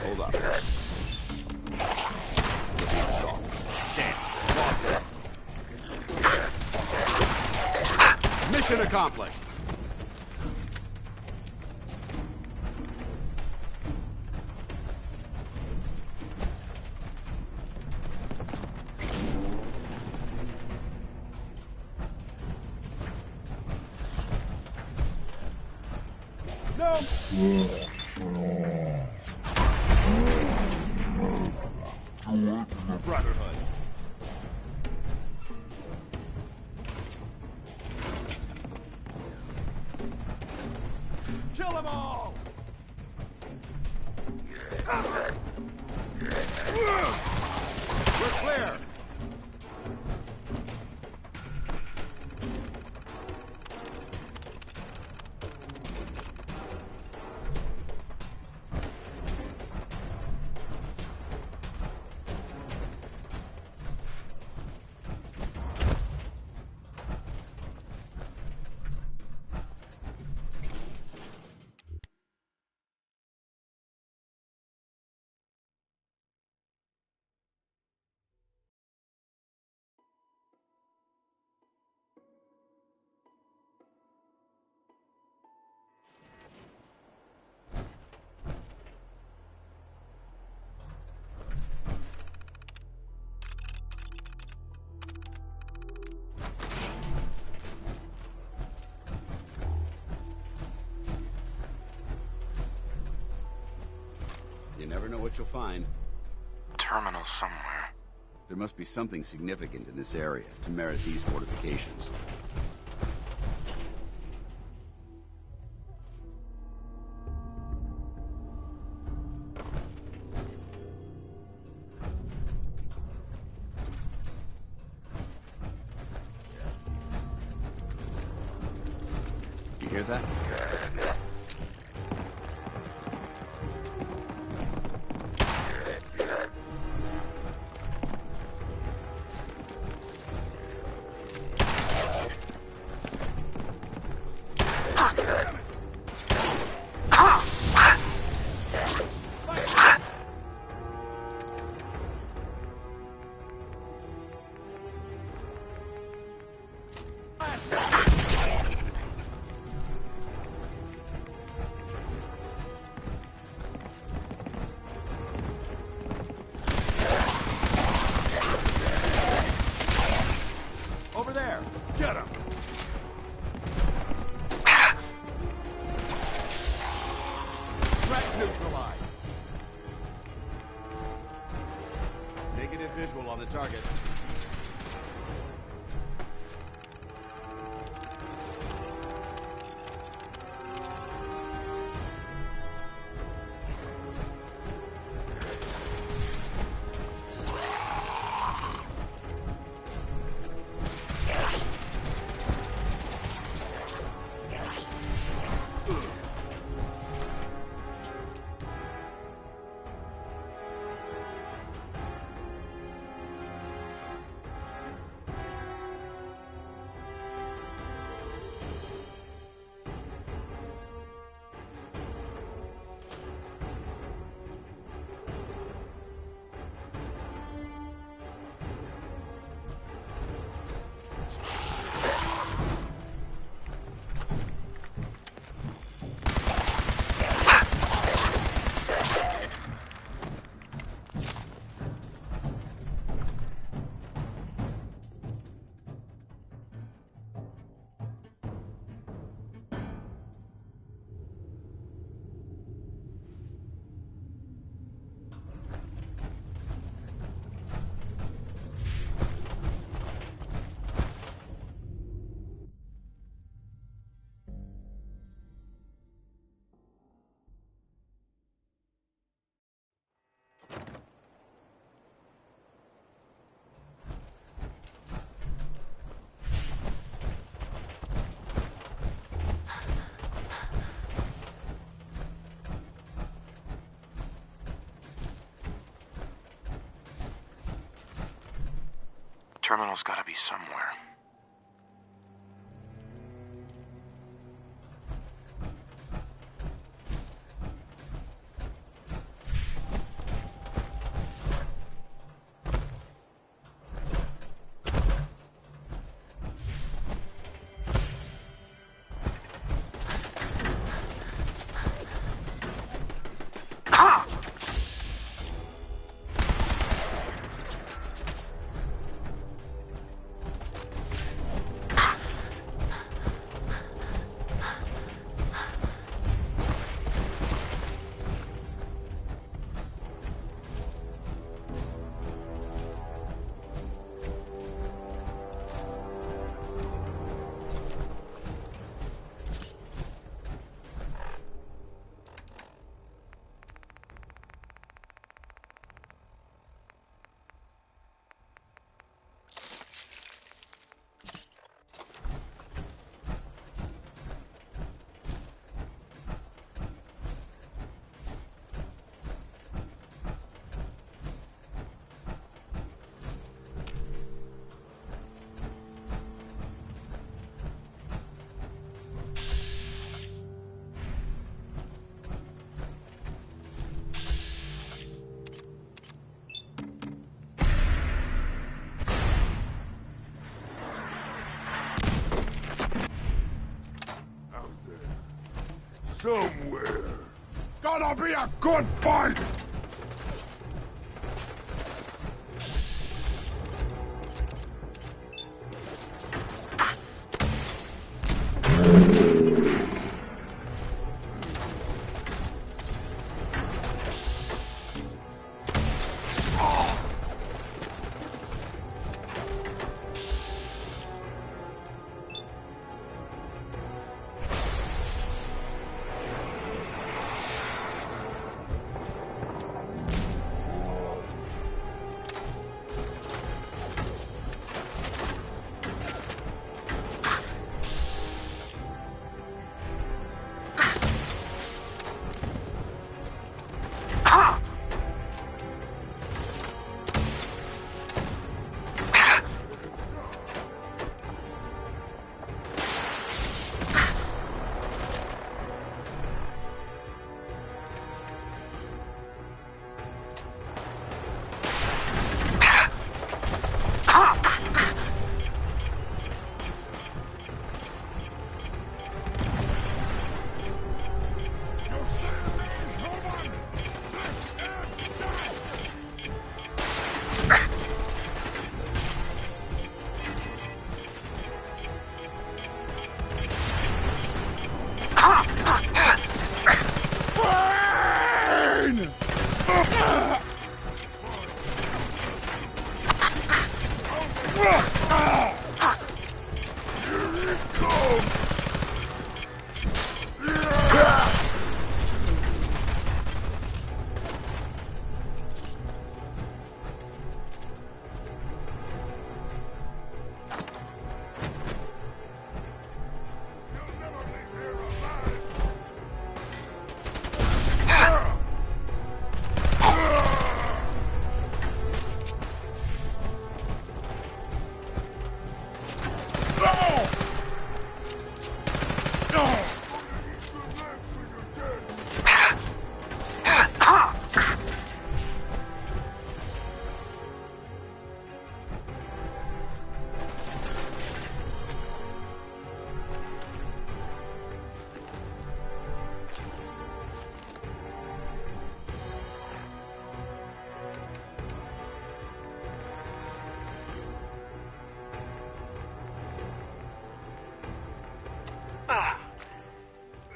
Hold up. Damn, lost it. Mission accomplished. No. Brotherhood. Kill them all! We're clear! You never know what you'll find. Terminal somewhere. There must be something significant in this area to merit these fortifications. You hear that? Over there! Get him! Threat neutralized. Negative visual on the target. terminal's gotta be somewhere. Somewhere. Gonna be a good fight!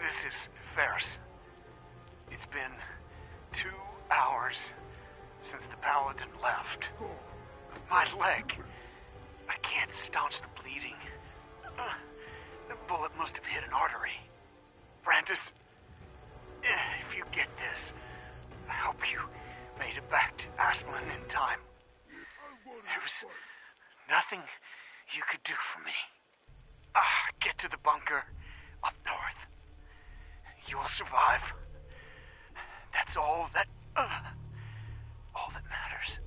This is Ferris. It's been 2 hours since the Paladin left. My leg. I can't staunch the bleeding. The bullet must have hit an artery. Brandis, if you get this, I hope you made it back to Aslan in time. There was nothing you could do for me. Get to the bunker up north. You'll survive. That's all that matters.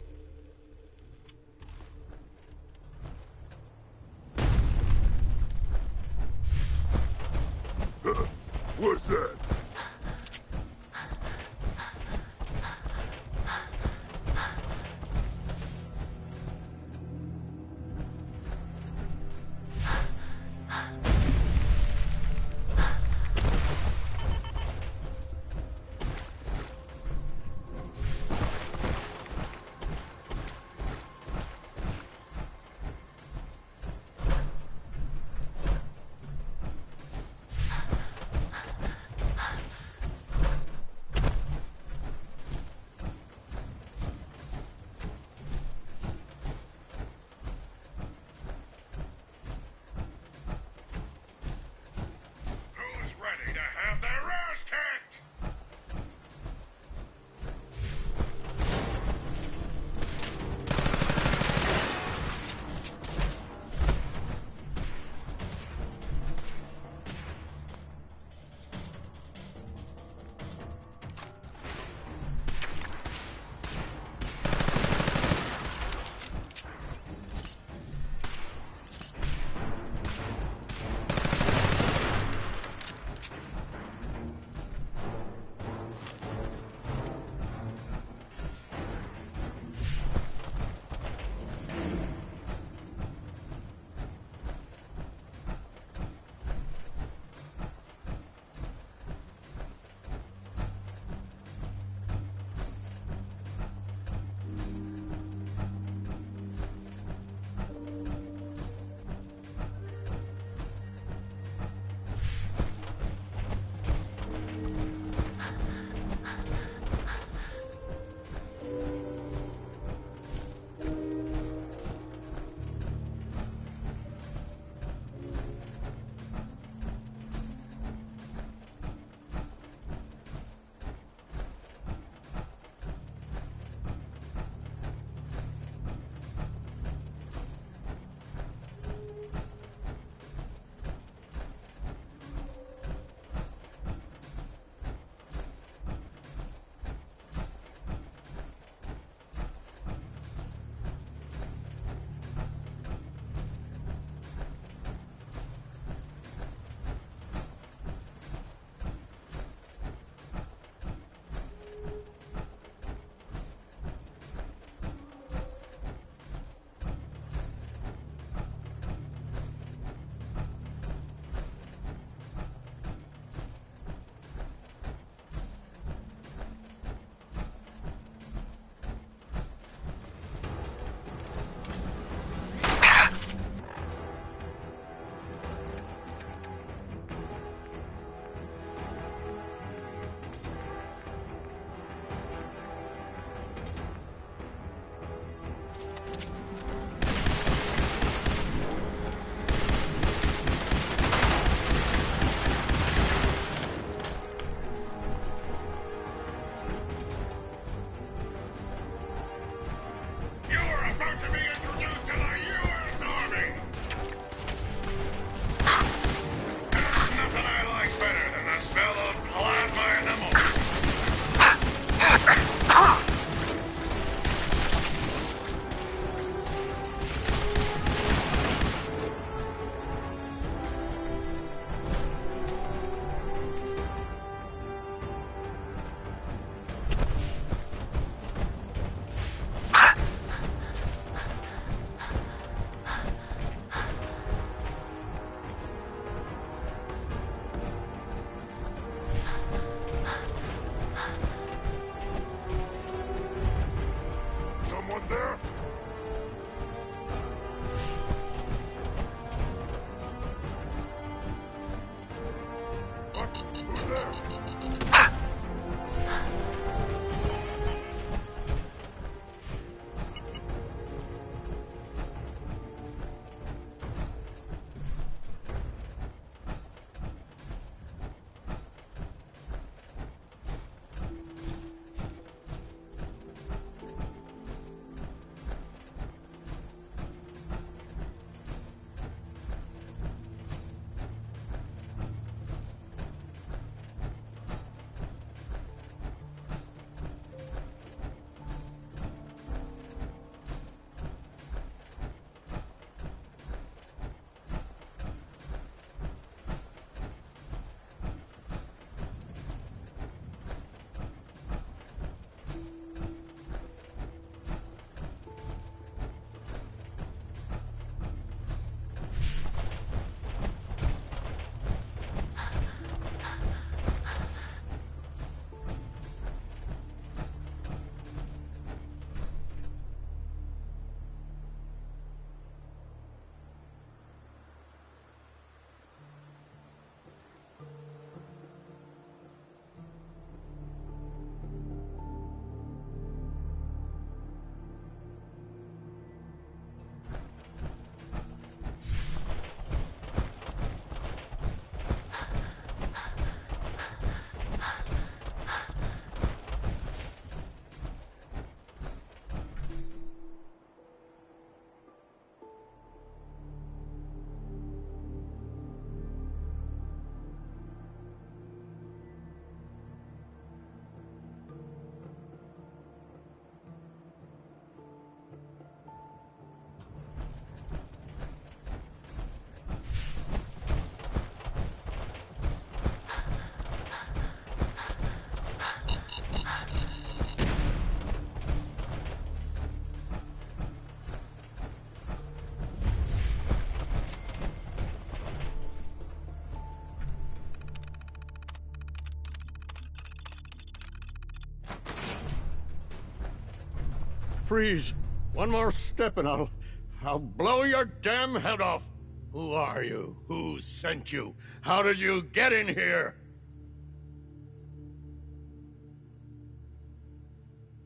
Freeze. One more step and I'll blow your damn head off. Who are you? Who sent you? How did you get in here?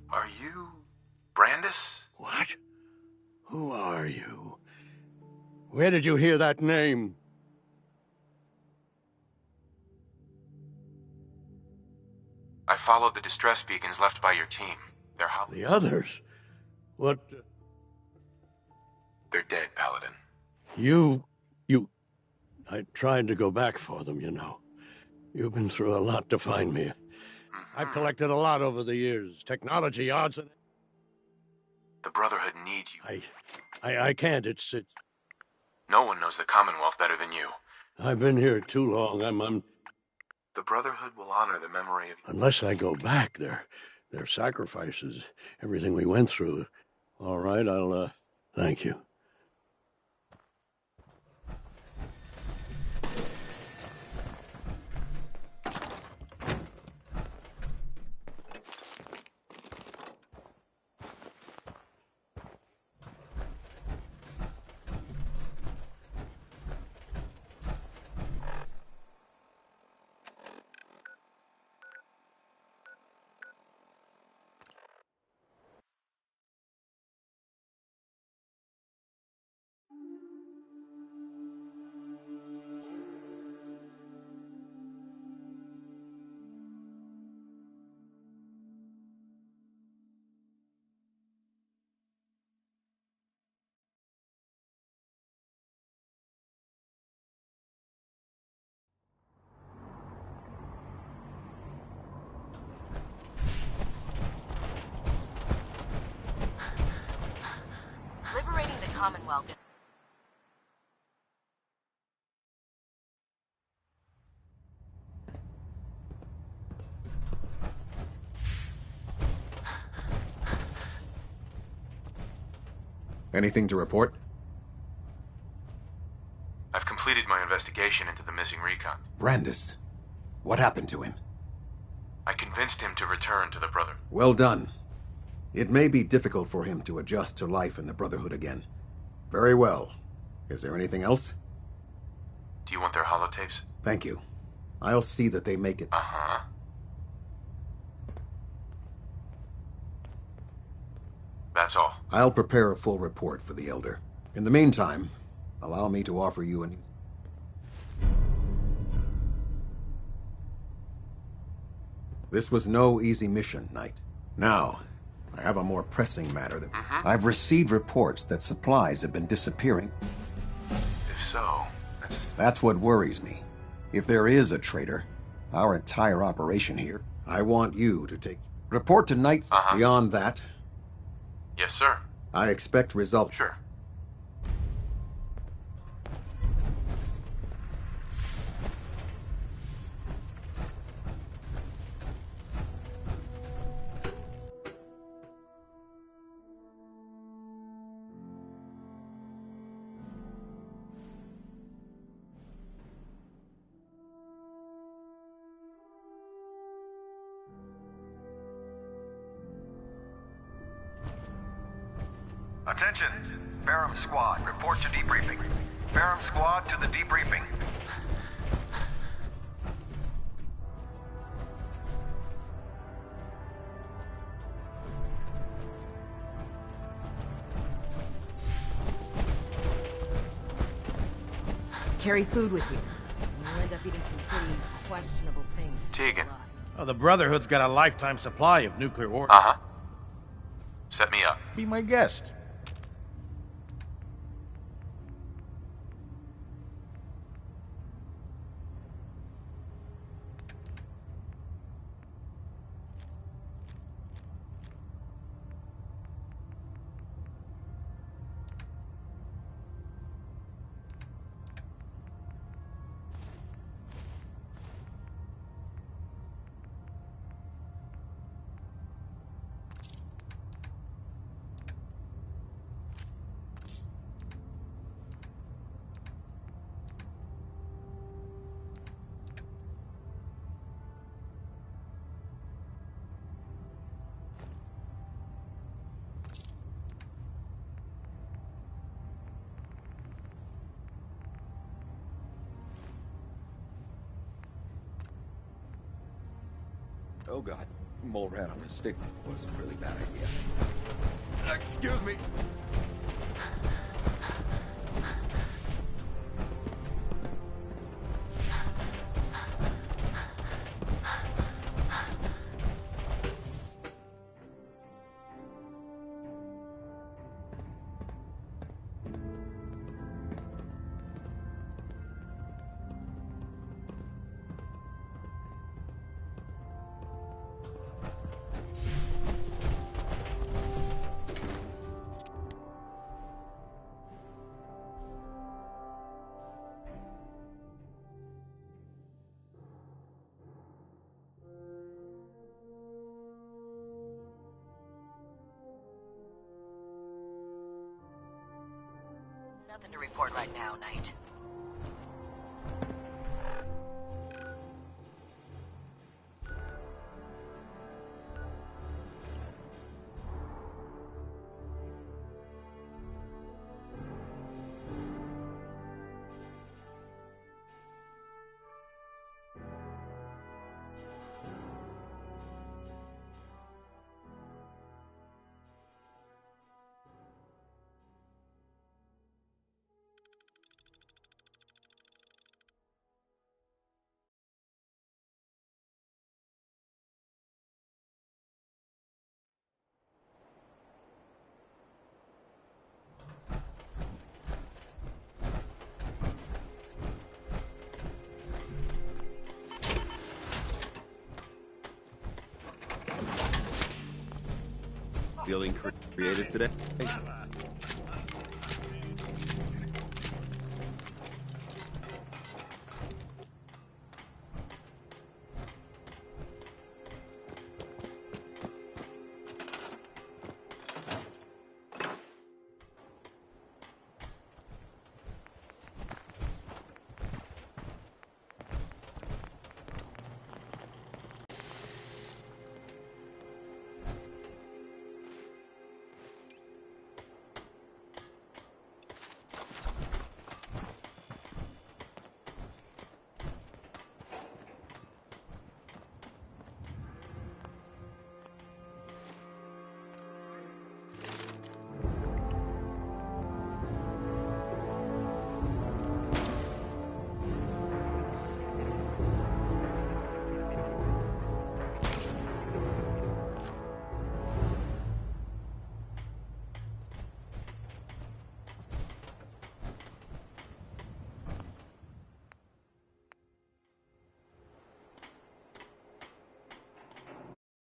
Are you Brandis? What? Who are you? Where did you hear that name? I followed the distress beacons left by your team. They're The others? What? They're dead, Paladin. You... I tried to go back for them, you know. You've been through a lot to find me. I've collected a lot over the years. Technology, odds, and... The Brotherhood needs you. I can't. It's... No one knows the Commonwealth better than you. I've been here too long. I'm... The Brotherhood will honor the memory of... Unless I go back, their sacrifices, everything we went through. All right, I'll, thank you. Liberating the Commonwealth. Anything to report? I've completed my investigation into the missing recon. Brandis. What happened to him? I convinced him to return to the Brotherhood. Well done. It may be difficult for him to adjust to life in the Brotherhood again. Very well. Is there anything else? Do you want their holotapes? Thank you. I'll see that they make it. Uh-huh. That's all. I'll prepare a full report for the Elder. In the meantime, allow me to offer you an... This was no easy mission, Knight. Now, I have a more pressing matter that... I've received reports that supplies have been disappearing. If so, That's what worries me. If there is a traitor, our entire operation here, I want you to take... Report to Knight. Beyond that, yes, sir. I expect results. Sure. Attention! Ferrum Squad, report to debriefing. Ferrum Squad to the debriefing. Carry food with you. You'll end up eating some pretty questionable things. Tegan. Oh, the Brotherhood's got a lifetime supply of nuclear ore. Uh-huh. Set me up. Be my guest. Oh god, mole rat on a stick was a really bad idea. Excuse me. Nothing to report right now, Knight. Feeling creative today?